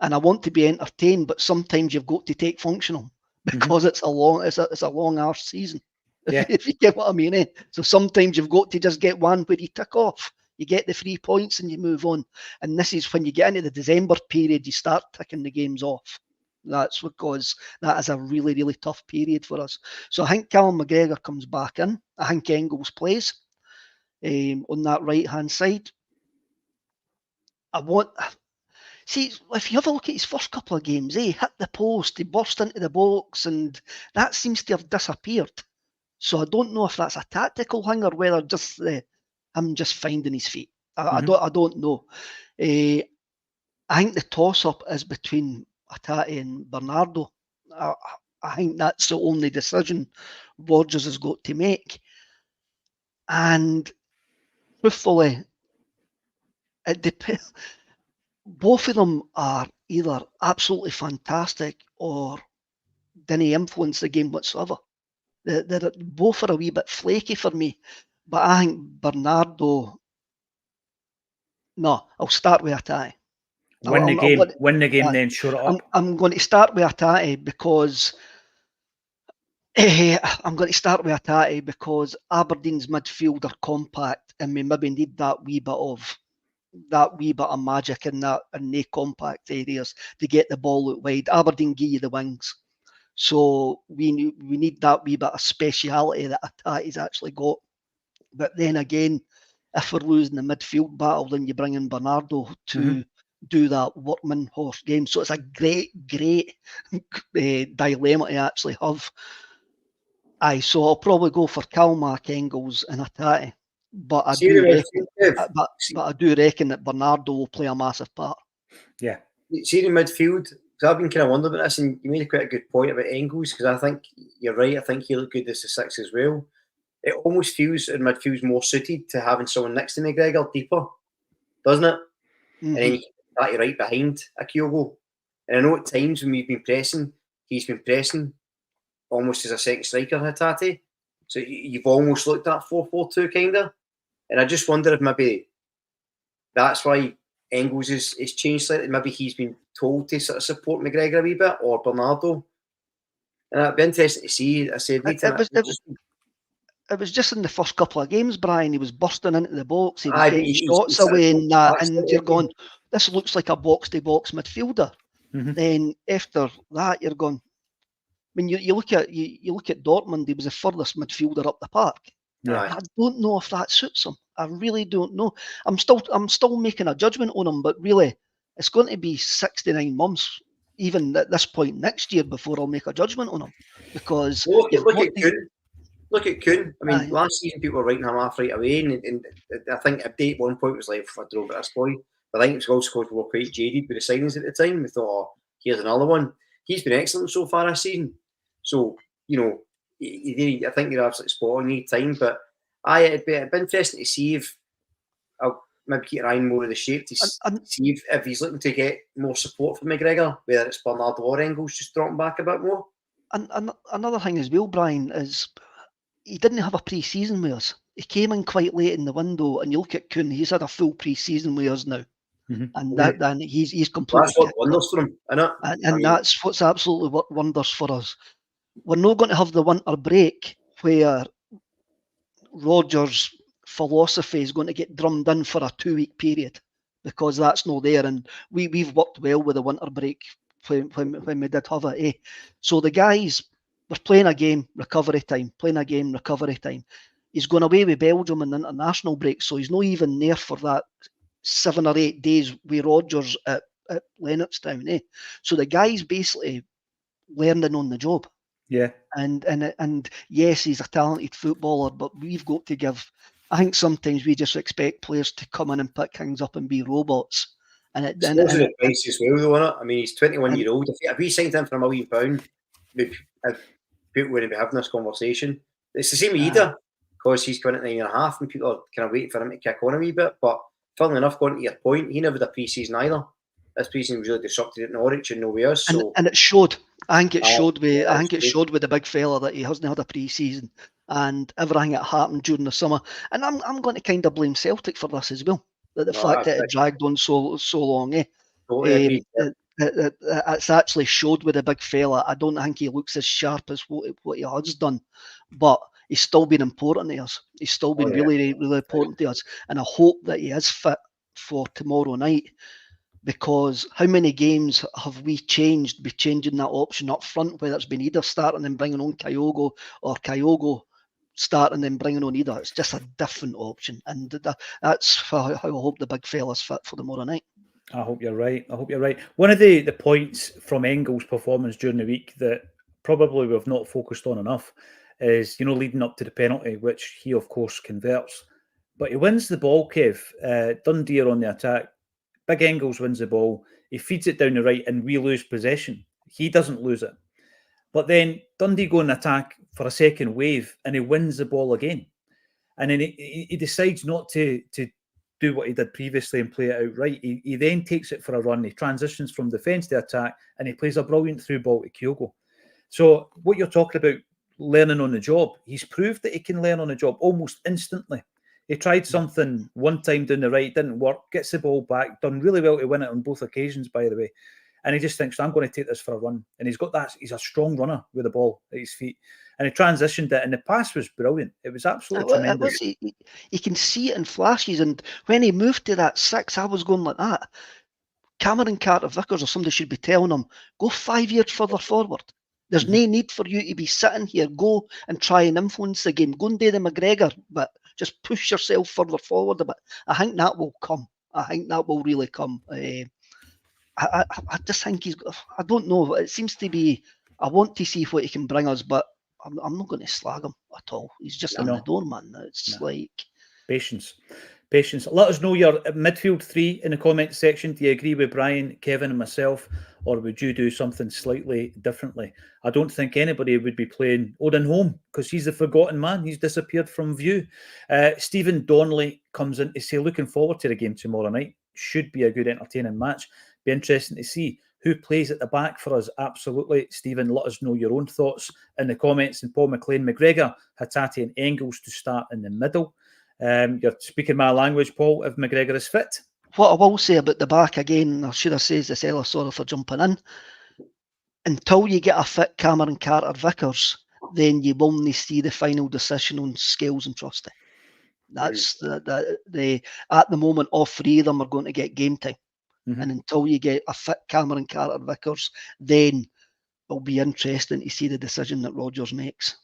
and I want to be entertained, but sometimes you've got to take functional because it's a long arse season. If you get what I mean. So sometimes you've got to just get one where you tick off. You get the 3 points and you move on. And this is when you get into the December period, you start ticking the games off. That's because that is a really, really tough period for us. So I think Callum McGregor comes back in. I think Engels plays on that right-hand side. See, if you have a look at his first couple of games, he hit the post, he burst into the box, and that seems to have disappeared. So I don't know if that's a tactical thing or whether just him just finding his feet. I don't know. I think the toss-up is between Hatate and Bernardo. I think that's the only decision Rodgers has got to make. And truthfully, it depends. Both of them are either absolutely fantastic or didn't influence the game whatsoever. They're both are a wee bit flaky for me, but I think Bernardo. No, I'll start with Hatate. Win the game, then shore it up. I'm going to start with Hatate because Aberdeen's midfield are compact, and we maybe need that wee bit of magic in the compact areas to get the ball out wide. Aberdeen give you the wings, so we need that wee bit of speciality that Hatate's actually got. But then again, if we're losing the midfield battle, then you bring in Bernardo to do that workman horse game. So it's a great dilemma to actually have. So I'll probably go for Kalmark, Engels, and Hatate. But I do reckon that Bernardo will play a massive part. Yeah. See the midfield, because I've been kind of wondering about this, and you made quite a good point about Engels, because I think you're right. I think he looked good as the 6 as well. It almost feels in midfield's more suited to having someone next to McGregor deeper, doesn't it? And then you can put right behind a Kyogo. And I know at times when we've been pressing, he's been pressing almost as a second striker, Hatate. So you've almost looked at 4-4-2 kind of. And I just wonder if maybe that's why Engels is changed slightly. Maybe he's been told to sort of support McGregor a wee bit, or Bernardo. And it'd be interesting to see. I said, it was just in the first couple of games, Brian. He was bursting into the box. He was getting shots away and that. And you're going, this looks like a box-to-box midfielder. Then after that, you're going, when you look at Dortmund, he was the furthest midfielder up the park. I don't know if that suits him. I really don't know. I'm still making a judgment on him, but really, it's going to be 6 to 9 months, even at this point next year, before I'll make a judgment on him. Because look at Kuhn. I mean, last season people were writing him off right away, and I think Abdi at one point was like, I don't know about this boy. But I think it's also because we were quite jaded with the signings at the time. We thought, oh, here's another one. He's been excellent so far this season. So, you know, I think you're absolutely spot on. You need time, but it'd be interesting to see if I'll maybe keep an eye on more of the shape to see if he's looking to get more support from McGregor, whether it's Bernardo or Engels just dropping back a bit more. And another thing as well, Brian, is he didn't have a pre-season with us. He came in quite late in the window, and you look at Kuhn, he's had a full pre-season with us now. And then he's completely. That's what wonders for him, isn't it? And that's what's absolutely what wonders for us. We're not going to have the winter break where Rodgers' philosophy is going to get drummed in for a 2-week period, because that's not there. And we've worked well with the winter break when we did have it. So the guys were playing a game, recovery time, He's going away with Belgium in the international break, so he's not even there for that 7 or 8 days with Rodgers at Lennoxtown. So the guy's basically learning on the job. Yeah. And yes, he's a talented footballer, but we've got to give. I think sometimes we just expect players to come in and pick things up and be robots. And it's advice as well, though, isn't it? I mean, he's 21-year-old. If we signed him for £1 million, people wouldn't be having this conversation. It's the same with Ida, because he's coming at 9.5, and people are kind of waiting for him to kick on a wee bit. But funnily enough, going to your point, he never did a pre-season either. This pre-season was really disrupted at Norwich and nowhere else. And it showed. I think it showed with the big fella that he hasn't had a pre-season and everything that happened during the summer. And I'm going to kind of blame Celtic for this as well. The fact that it dragged on so long. It's actually showed with the big fella. I don't think he looks as sharp as what he has done, but he's still been important to us. He's still been really, really important to us. And I hope that he is fit for tomorrow night. Because how many games have we changed by changing that option up front, whether it's been either starting and bringing on Kyogo or Kyogo starting and bringing on either? It's just a different option. And that's how I hope the big fella's fit for tomorrow night. I hope you're right. I hope you're right. One of the points from Engels' performance during the week that probably we've not focused on enough is, leading up to the penalty, which he, of course, converts. But he wins the ball, Kev. Dundee are on the attack. Big Engels wins the ball. He feeds it down the right and we lose possession. He doesn't lose it. But then Dundee go and attack for a second wave and he wins the ball again. And then he decides not to do what he did previously and play it outright. He then takes it for a run. He transitions from defence to attack and he plays a brilliant through ball to Kyogo. So what you're talking about, learning on the job, he's proved that he can learn on the job almost instantly. He tried something one time down the right, didn't work, gets the ball back, done really well to win it on both occasions, by the way. And he just thinks, I'm going to take this for a run. And he's got that, he's a strong runner with the ball at his feet. And he transitioned it, and the pass was brilliant. It was absolutely tremendous. He can see it in flashes. And when he moved to that 6, I was going like that. Cameron Carter-Vickers or somebody should be telling him, go 5 years further forward. There's no need for you to be sitting here. Go and try and influence the game. Go and do the McGregor, but just push yourself further forward a bit. I think that will come. I think that will really come. I just think he's. I don't know. It seems to be. I want to see what he can bring us, but I'm not going to slag him at all. He's just in the door, man. It's like patience. Let us know your midfield 3 in the comment section. Do you agree with Brian, Kevin, and myself, or would you do something slightly differently? I don't think anybody would be playing Odin Holm because he's the forgotten man. He's disappeared from view. Stephen Donnelly comes in to say, looking forward to the game tomorrow night. Should be a good, entertaining match. Be interesting to see who plays at the back for us. Absolutely. Stephen, let us know your own thoughts in the comments. And Paul McLean, McGregor, Hatate and Engels to start in the middle. You're speaking my language, Paul, if McGregor is fit. What I will say about the back again, or should I say this, Ella, sorry for jumping in. Until you get a fit Cameron Carter-Vickers, then you will only see the final decision on Scales and Trusty. That's at the moment, all 3 of them are going to get game time. Mm-hmm. And until you get a fit Cameron Carter-Vickers, then it'll be interesting to see the decision that Rodgers makes.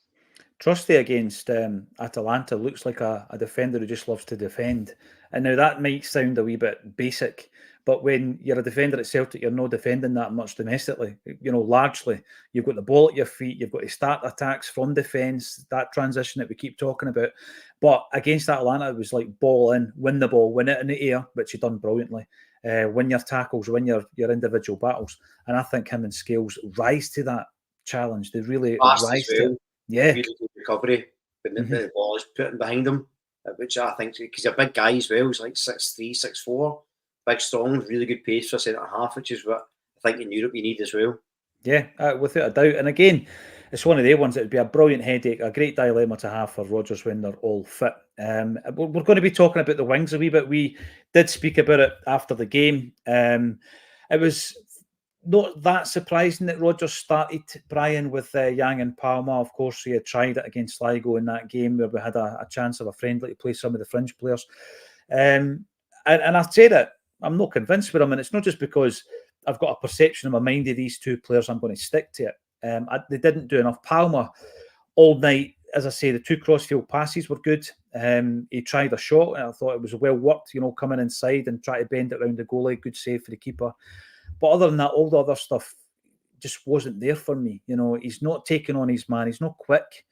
Trusty against Atalanta looks like a defender who just loves to defend. And now that might sound a wee bit basic, but when you're a defender at Celtic, you're not defending that much domestically. Largely, you've got the ball at your feet, you've got to start attacks from defence, that transition that we keep talking about. But against Atalanta, it was like ball in, win the ball, win it in the air, which you've done brilliantly. Win your tackles, win your individual battles. And I think him and Scales rise to that challenge. They really rise to it. Yeah. Really good recovery when the ball is put behind him, which I think, because he's a big guy as well. He's like 6'3", 6'4", big, strong, really good pace for a centre half, which is what I think in Europe you need as well. Yeah, without a doubt. And again, it's one of the ones that would be a brilliant headache, a great dilemma to have for Rodgers when they're all fit. We're going to be talking about the wings a wee bit. We did speak about it after the game. It was not that surprising that Rodgers started, Brian, with Yang and Palma. Of course, he had tried it against Sligo in that game where we had a chance of a friendly to play some of the fringe players. And I say that I'm not convinced with him, and it's not just because I've got a perception in my mind of these 2 players, I'm going to stick to it. They didn't do enough. Palma, all night, as I say, the 2 crossfield passes were good. He tried a shot, and I thought it was well worked, coming inside and try to bend it around the goalie. Good save for the keeper. But other than that, all the other stuff just wasn't there for me. He's not taking on his man. He's not quick.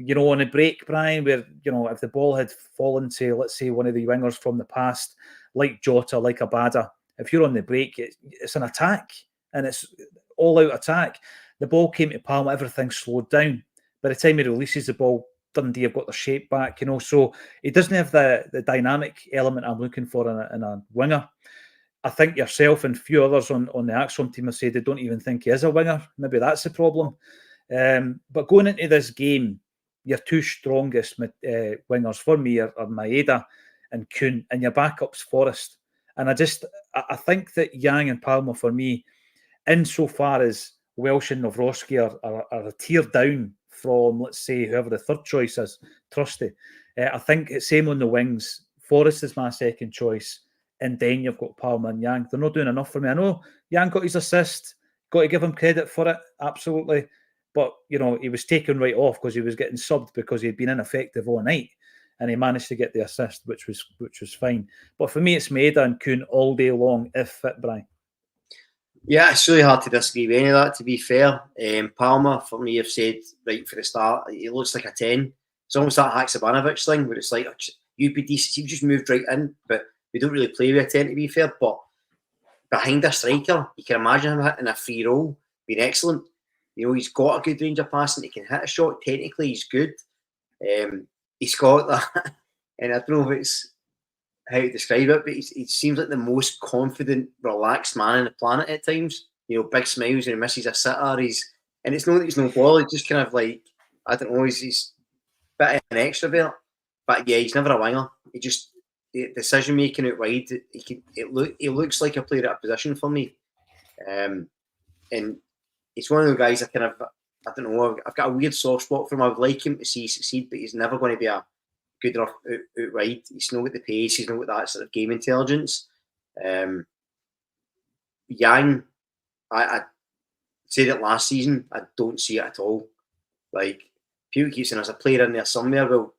On a break, Brian, where, if the ball had fallen to, let's say, one of the wingers from the past, like Jota, like Abada, if you're on the break, it's an attack, and it's all-out attack. The ball came to Palma, everything slowed down. By the time he releases the ball, Dundee have got their shape back, so he doesn't have the dynamic element I'm looking for in a winger. I think yourself and a few others on the Acsom team have said they don't even think he is a winger. Maybe that's the problem. But going into this game, your 2 strongest wingers for me are Maeda and Kuhn, and your backup's Forrest. And I think that Yang and Palma for me, insofar as Welsh and Nawrocki are a tier down from, let's say, whoever the third choice is, Trusty. I think it's same on the wings. Forrest is my second choice. And then you've got Palma and Yang. They're not doing enough for me. I know Yang got his assist. Got to give him credit for it, absolutely. But, he was taken right off because he was getting subbed because he'd been ineffective all night. and he managed to get the assist, which was fine. But for me, it's Maeda and Kuhn all day long, if fit, Brian. Yeah, it's really hard to disagree with any of that, to be fair. Palmer, for me, have said right for the start, he looks like a 10. It's almost that Haksabanovic thing where it's like, you'd be decent, you've just moved right in, but we don't really play with a 10, to be fair. But behind a striker, you can imagine him hitting a free roll, being excellent. You know, he's got a good range of passing, he can hit a shot, technically he's good. He's got that, and I don't know if it's how to describe it, but he seems like the most confident, relaxed man on the planet at times. You know, big smiles and he misses a sitter. And it's not that he's no ball, it's just kind of like, I don't know, he's a bit of an extrovert. But yeah, he's never a winger. He just, decision making out wide, he looks like a player at a position for me. And it's one of the guys I don't know, I've got a weird soft spot for him. I would like him to see succeed, but he's never going to be a good enough out wide. He's not got the pace, he's not got that sort of game intelligence. Yang, I said it last season, I don't see it at all. Like, people keep saying there's a player in there somewhere. Well,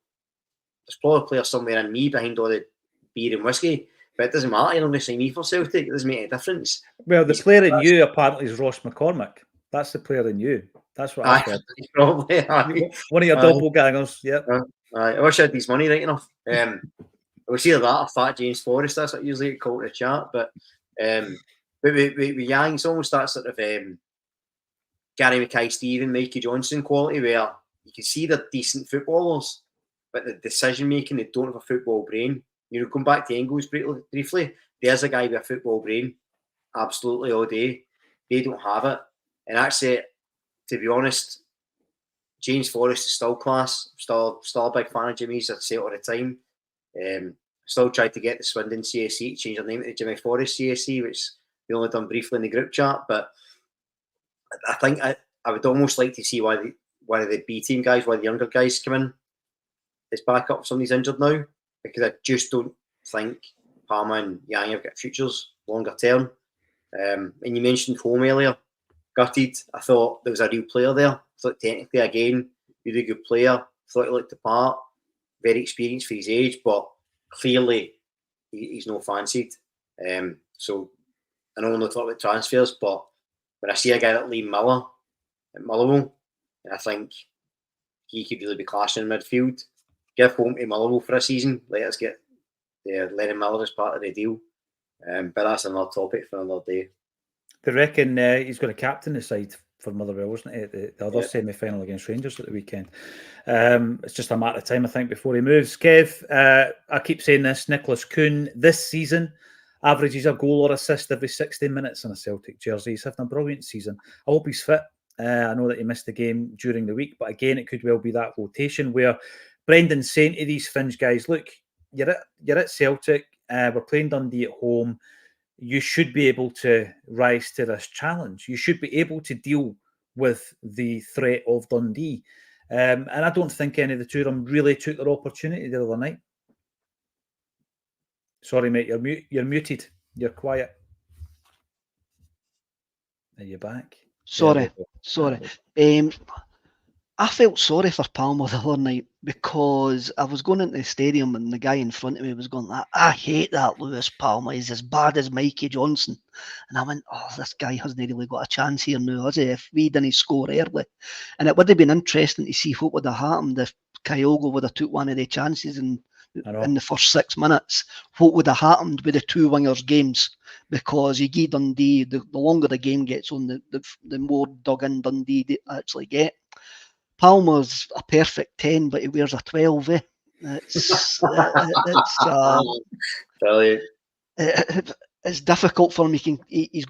there's probably a player somewhere in me behind all the beer and whiskey, but it doesn't matter. You're not going to sign me for Celtic. It doesn't make any difference. Well, the player in you apparently is Ross McCormick. That's the player in you. That's what I said. Probably. One of your doppelgangers. Yep. I wish I had his money right enough. It was either that or Fat James Forrest. That's what I usually get called in the chat. But with Yang, it's almost that sort of Gary Mackay-Steven, Mikey Johnson quality where you can see they're decent footballers, but the decision making, they don't have a football brain. You know, going back to Engels briefly, there's a guy with a football brain, absolutely all day. They don't have it. And actually, to be honest, James Forrest is still class. Still a big fan of Jimmy's. I say it all the time. Still tried to get the Swindon CSC to change their name to Jimmy Forrest CSC, which we only done briefly in the group chat. But I think I would almost like to see why one of the B team guys, why the younger guys come in as backup if somebody's injured now, because I just don't think Palmer and Yang have got futures longer term. And you mentioned home earlier. Gutted. I thought there was a real player there. I thought technically, again, really good player. Thought he looked the part. Very experienced for his age, but clearly he's not fancied. So I know we're not talking about transfers, but when I see a guy like Liam Miller at Motherwell, and I think he could really be clashing in midfield, give home to Motherwell for a season. Let us get Lennon Miller as part of the deal. But that's another topic for another day. They reckon he's going to captain the side for Motherwell, wasn't it? The other semi-final against Rangers at the weekend. It's just a matter of time, I think, before he moves. Kev, I keep saying this, Nicholas Kuhn this season averages a goal or assist every 60 minutes in a Celtic jersey. He's having a brilliant season. I hope he's fit. I know that he missed the game during the week, but again, it could well be that rotation where Brendan's saying to these Finch guys, look, you're at Celtic, we're playing Dundee at home. You should be able to rise to this challenge. You should be able to deal with the threat of Dundee. And I don't think any of the two of them really took their opportunity the other night. Sorry, mate, you're muted. You're quiet. Are you back? Sorry. I felt sorry for Palmer the other night because I was going into the stadium and the guy in front of me was going, I hate that Lewis Palmer. He's as bad as Mikey Johnson. And I went, oh, this guy hasn't really got a chance here now, has he? If we didn't score early. And it would have been interesting to see what would have happened if Kyogo would have took one of the chances in the first 6 minutes. What would have happened with the two wingers games? Because you give Dundee, the longer the game gets on, the more dug in Dundee they actually get. Palmer's a perfect 10, but he wears a 12. It's difficult for him. He has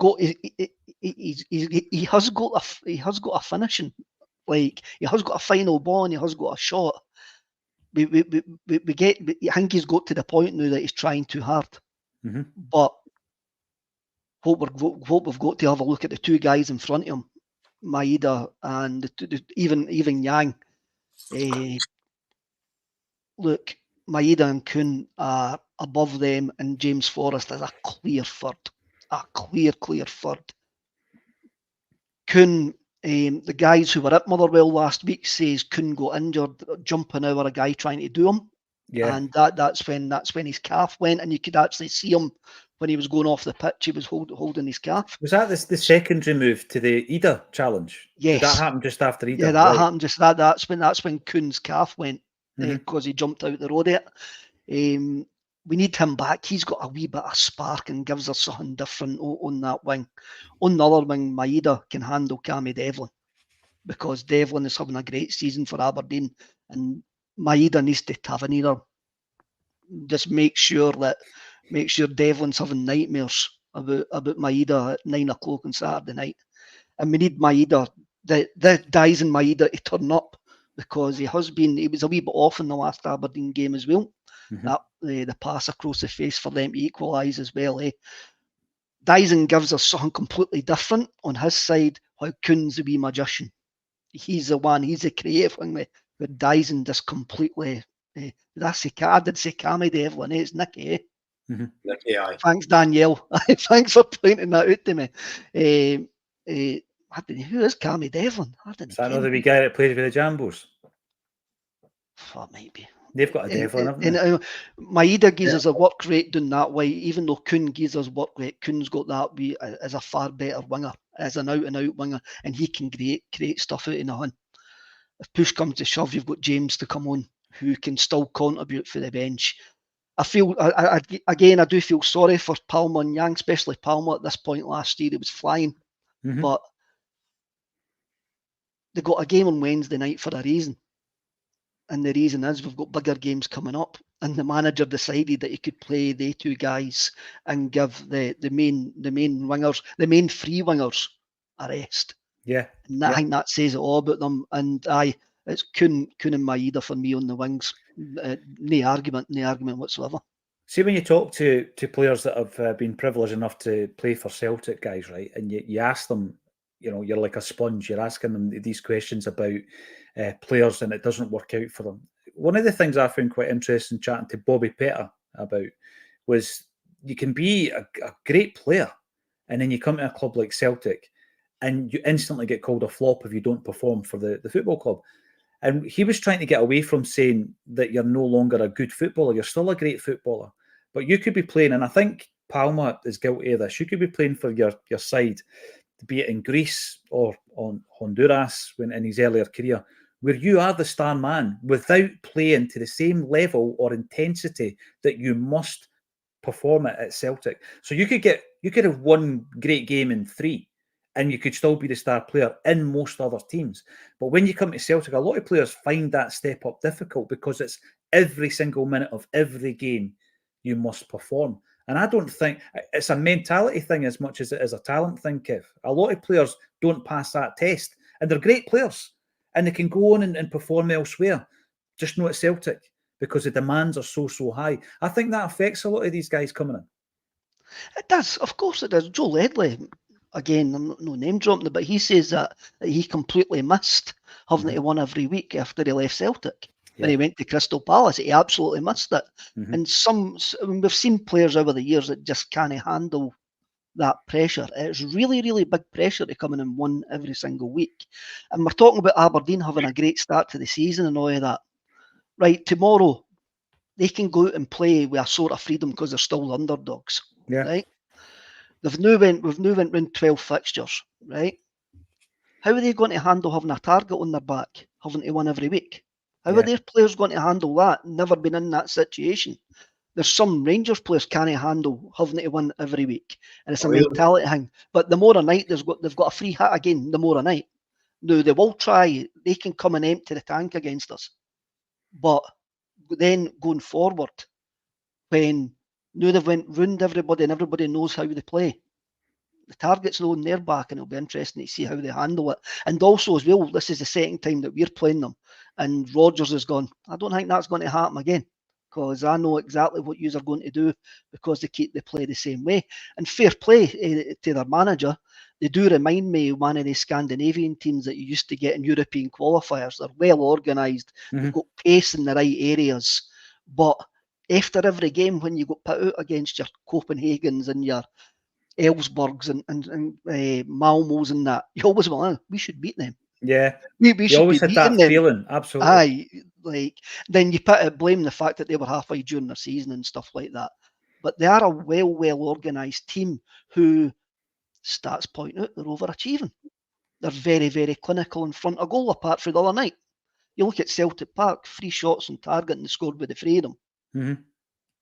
got a finishing. Like, he has got a final ball and he has got a shot. I think he's got to the point now that he's trying too hard. Mm-hmm. But what we've got to have a look at the two guys in front of him. Maeda and even Yang. Look, Maeda and Kuhn are above them, and James Forrest is a clear third. A clear third. Kuhn, the guys who were at Motherwell last week says Kuhn got injured jumping over a guy trying to do him. Yeah. And that's when his calf went, and you could actually see him when he was going off the pitch. He was holding his calf. Was that the secondary move to the Ida challenge? Yes. Did that happen just after Ida? Yeah, that happened just that's when Kuhn's calf went, because he jumped out the road at it. We need him back. He's got a wee bit of spark and gives us something different on that wing. On the other wing, Maeda can handle Cammy Devlin, because Devlin is having a great season for Aberdeen, and Maeda needs to Tavernier. Just make sure Devlin's having nightmares about Maeda at 9 o'clock on Saturday night. And we need Maeda, the Dies and Maeda, to turn up, because he was a wee bit off in the last Aberdeen game as well. That the pass across the face for them to equalise as well. Dyson gives us something completely different on his side. How Kuhn's the wee magician. He's the one. He's the creative thing with Dyson just completely. I did say Cammy Devlin. It's Nicky. Nicky, aye. Thanks, Danielle. Thanks for pointing that out to me. Who is Cammy Devlin? Is that another wee guy that plays with the Jambos? That might be. They've got a Devlin, haven't they? Maeda gives us a work rate doing that way, even though Kuhn gives us work rate. Kuhn's got that wee as a far better winger, as an out-and-out winger, and he can create stuff out in the hunt. If push comes to shove, you've got James to come on, who can still contribute for the bench. I do feel sorry for Palmer and Yang, especially Palmer at this point last year. He was flying, but they got a game on Wednesday night for a reason. And the reason is we've got bigger games coming up, and the manager decided that he could play the two guys and give the main wingers, the main three wingers, a rest. Yeah, and I think that says it all about them. And it's Kuhn and Maeda for me on the wings. No argument whatsoever. See, when you talk to players that have been privileged enough to play for Celtic, guys, right, and you ask them, you're like a sponge. You're asking them these questions about players, and it doesn't work out for them. One of the things I found quite interesting chatting to Bobby Pettit about was you can be a great player, and then you come to a club like Celtic, and you instantly get called a flop if you don't perform for the football club. And he was trying to get away from saying that you're no longer a good footballer. You're still a great footballer, but you could be playing, and I think Palma is guilty of this. You could be playing for your side, be it in Greece or on Honduras in his earlier career, where you are the star man without playing to the same level or intensity that you must perform at Celtic. So you could have one great game in 3, and you could still be the star player in most other teams. But when you come to Celtic, a lot of players find that step up difficult, because it's every single minute of every game you must perform. And I don't think it's a mentality thing as much as it is a talent thing, Kev. A lot of players don't pass that test, and they're great players, and they can go on and perform elsewhere, just not at Celtic, because the demands are so high. I think that affects a lot of these guys coming in. It does, of course it does. Joe Ledley, again, I'm no name dropping, but he says that he completely missed having to win every week after he left Celtic. When he went to Crystal Palace, he absolutely missed it. And we've seen players over the years that just can't handle that pressure. It's really, really big pressure to come in and win every single week. And we're talking about Aberdeen having a great start to the season and all of that. Right, tomorrow, they can go out and play with a sort of freedom because they're still underdogs. Yeah. Right? We've now went round 12 fixtures, right? How are they going to handle having a target on their back, having to win every week? How are their players going to handle that? Never been in that situation. There's some Rangers players can't handle having to win every week, and it's a mentality thing. But the more a night they've got a free hit again. The more a night. Now they will try. They can come and empty the tank against us, but then going forward, when they've went round everybody and everybody knows how they play, the target's on their back, and it'll be interesting to see how they handle it. And also as well, this is the second time that we're playing them, and Rodgers has gone, I don't think that's going to happen again, because I know exactly what yous are going to do, because they play the same way. And fair play to their manager. They do remind me of one of the Scandinavian teams that you used to get in European qualifiers. They're well organised. They've got pace in the right areas. But after every game, when you got put out against your Copenhagens and your Elfsborgs and Malmos and that, you always went, we should beat them. Yeah. We should always be had that beating them. feeling, absolutely. Aye, like, then you blame the fact that they were halfway during the season and stuff like that. But they are a well organised team who, stats point out, they're overachieving. They're very, very clinical in front of goal, apart from the other night. You look at Celtic Park, 3 shots on target and they scored with the three of them. Mm-hmm.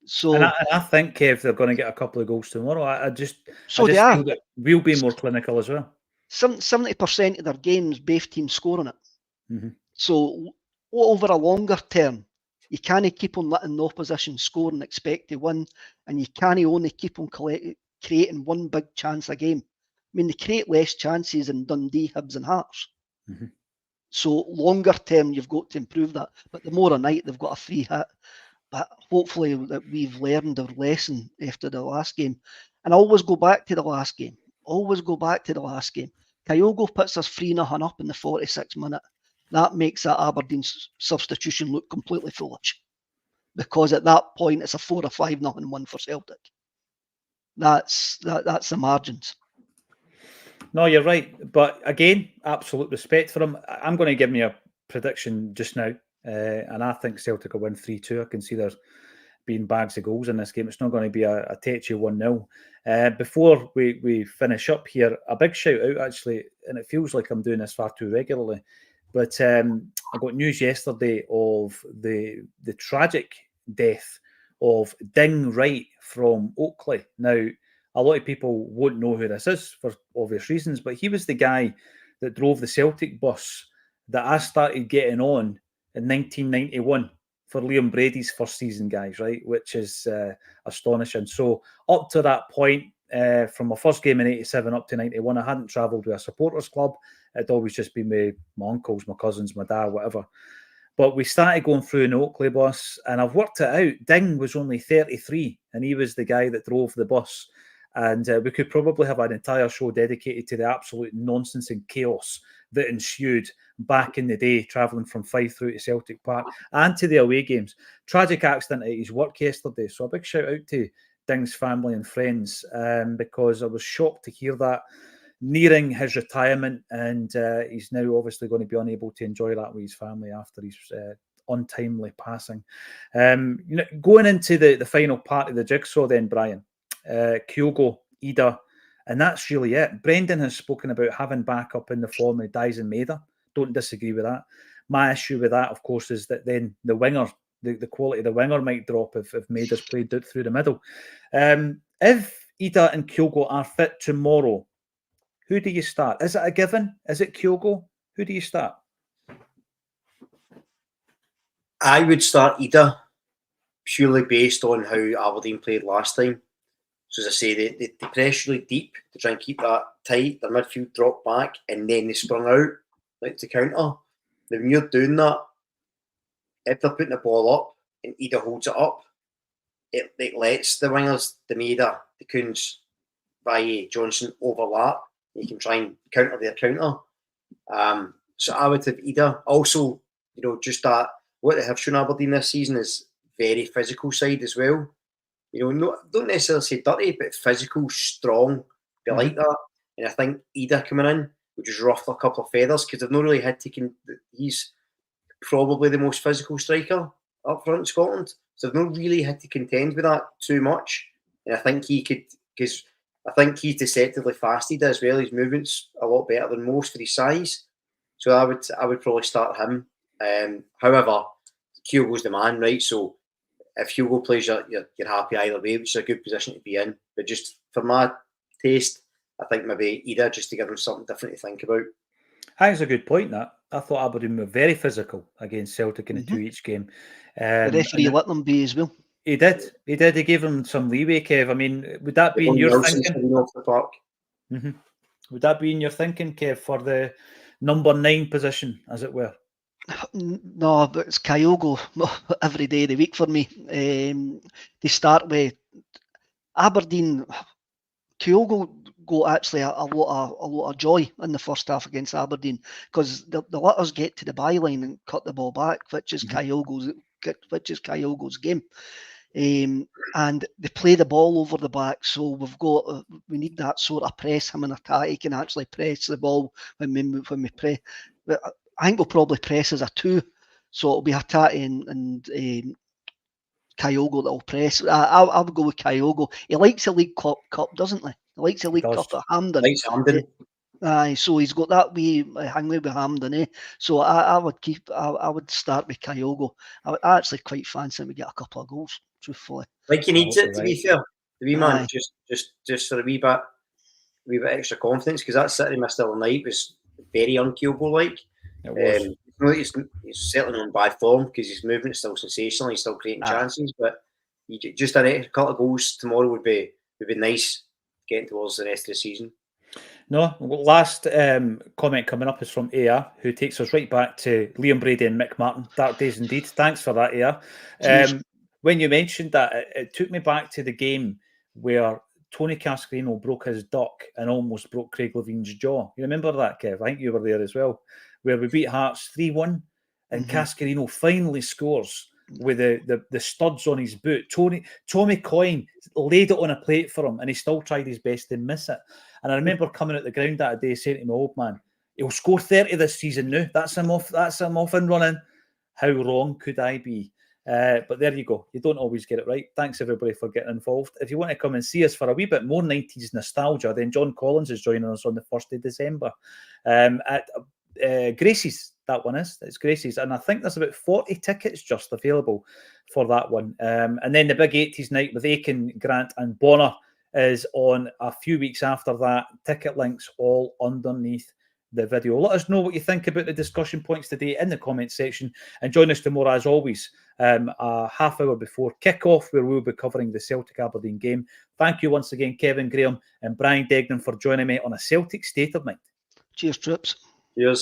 So, and I think, Kev, they're going to get a couple of goals tomorrow. I just they feel are. that we'll be more clinical as well. 70% of their games, both teams scoring it. Mm-hmm. So over a longer term, you can't keep on letting the opposition score and expect to win, and you can't only keep on creating one big chance a game. I mean, they create less chances in Dundee, Hibs and Hearts. Mm-hmm. So longer term, you've got to improve that. But the more a night, they've got a free hit. But hopefully that we've learned our lesson after the last game. And I always go back to the last game. Kyogo puts us 3-0 up in the 46th minute. That makes that Aberdeen substitution look completely foolish. Because at that point, it's a 4 or 5-0 win for Celtic. That's the margins. No, you're right. But again, absolute respect for him. I'm going to give me a prediction just now. And I think Celtic will win 3-2. I can see there's being bags of goals in this game. It's not going to be a tetchy 1-0. Before we finish up here, a big shout out actually, and it feels like I'm doing this far too regularly, but I got news yesterday of the tragic death of Ding Wright from Oakley. Now, a lot of people won't know who this is for obvious reasons, but he was the guy that drove the Celtic bus that I started getting on in 1991 for Liam Brady's first season, guys, right? Which is astonishing. So up to that point, from my first game in 87 up to 91, I hadn't travelled with a supporters club. It'd always just been with my uncles, my cousins, my dad, whatever. But we started going through an Oakley bus, and I've worked it out. Ding was only 33, and he was the guy that drove the bus. And we could probably have an entire show dedicated to the absolute nonsense and chaos that ensued back in the day, travelling from Fife through to Celtic Park and to the away games. Tragic accident at his work yesterday. So a big shout out to Ding's family and friends, because I was shocked to hear that nearing his retirement, and he's now obviously going to be unable to enjoy that with his family after his untimely passing. Going into the final part of the jigsaw then, Brian, Kyogo, Ida, and that's really it. Brendan has spoken about having backup in the form of Dyson and Maida. Don't disagree with that. My issue with that, of course, is that then the winger, the quality of the winger might drop if Maida's played through the middle. If Ida and Kyogo are fit tomorrow, who do you start? Is it a given? Is it Kyogo? Who do you start? I would start Ida purely based on how Aberdeen played last time. So as I say, they pressed really deep to try and keep that tight. Their midfield dropped back and then they sprung out like to counter. Now when you're doing that, if they're putting the ball up and Ida holds it up, it lets the wingers, the Maida, the Kuhns, Baye, Johnston overlap. You can try and counter their counter. So I would have Ida. Also, just that what they have shown Aberdeen this season is very physical side as well. Don't necessarily say dirty, but physical, strong. They like that. And I think Ida coming in would just ruffle a couple of feathers because they've not really had to. He's probably the most physical striker up front in Scotland. So they've not really had to contend with that too much. And I think he could, because I think he's deceptively fast Ida as well. His movement's a lot better than most for his size. So I would probably start him. However, Kyogo's the man, right? So if Hugo plays, you're happy either way, which is a good position to be in. But just for my taste, I think maybe Ida, just to give them something different to think about. I think it's a good point, that. I thought Aberdeen were very physical against Celtic in a 2 each game. The referee let them be as well. He did. He gave them some leeway, Kev. I mean, would that be in your thinking? Off the park. Would that be in your thinking, Kev, for the number 9 position, as it were? No, but it's Kyogo every day of the week for me. To start with, Aberdeen, Kyogo got actually a lot of joy in the first half against Aberdeen because they let us get to the byline and cut the ball back, which is Kyogo's game. And they play the ball over the back, so we need that sort of press him in attack. He can actually press the ball when we play. But I think we'll probably press as a 2, So it'll be Hatate and Kyogo that'll press. I would go with Kyogo. He likes the League Cup, doesn't he? He likes the League Cup at Hampden. Likes Hampden. So he's got that wee hangway with Hampden, eh? So I would start with Kyogo. I actually quite fancy him to get a couple of goals, truthfully. Like he needs it, to be fair. The wee man, just for a wee bit extra confidence, because that City missed the other night was very unkillable-like. It was. He's certainly on bad form because his movement is still sensational. He's still creating chances, but just a couple of goals tomorrow would be nice getting towards the rest of the season. No, last comment coming up is from Aya, who takes us right back to Liam Brady and Mick Martin. Dark days indeed. Thanks for that, Aya. When you mentioned that, it took me back to the game where Tony Cascarino broke his duck and almost broke Craig Levine's jaw. You remember that, Kev? I think you were there as well, where we beat Hearts 3-1 and Cascarino finally scores with the studs on his boot. Tommy Coyne laid it on a plate for him and he still tried his best to miss it. And I remember coming at the ground that day saying to my old man, he'll score 30 this season now. That's him off and running. How wrong could I be? But there you go. You don't always get it right. Thanks, everybody, for getting involved. If you want to come and see us for a wee bit more 90s nostalgia, then John Collins is joining us on the 1st of December at Gracie's. That one is. It's Gracie's. And I think there's about 40 tickets just available for that one. And then the big 80s night with Aiken, Grant and Bonner is on a few weeks after that. Ticket links all underneath the video. Let us know what you think about the discussion points today in the comment section, and join us tomorrow as always, a half hour before kick-off, where we'll be covering the Celtic Aberdeen game. Thank you once again, Kevin Graham and Brian Degnan, for joining me on a Celtic State of Mind. Cheers, troops. Cheers.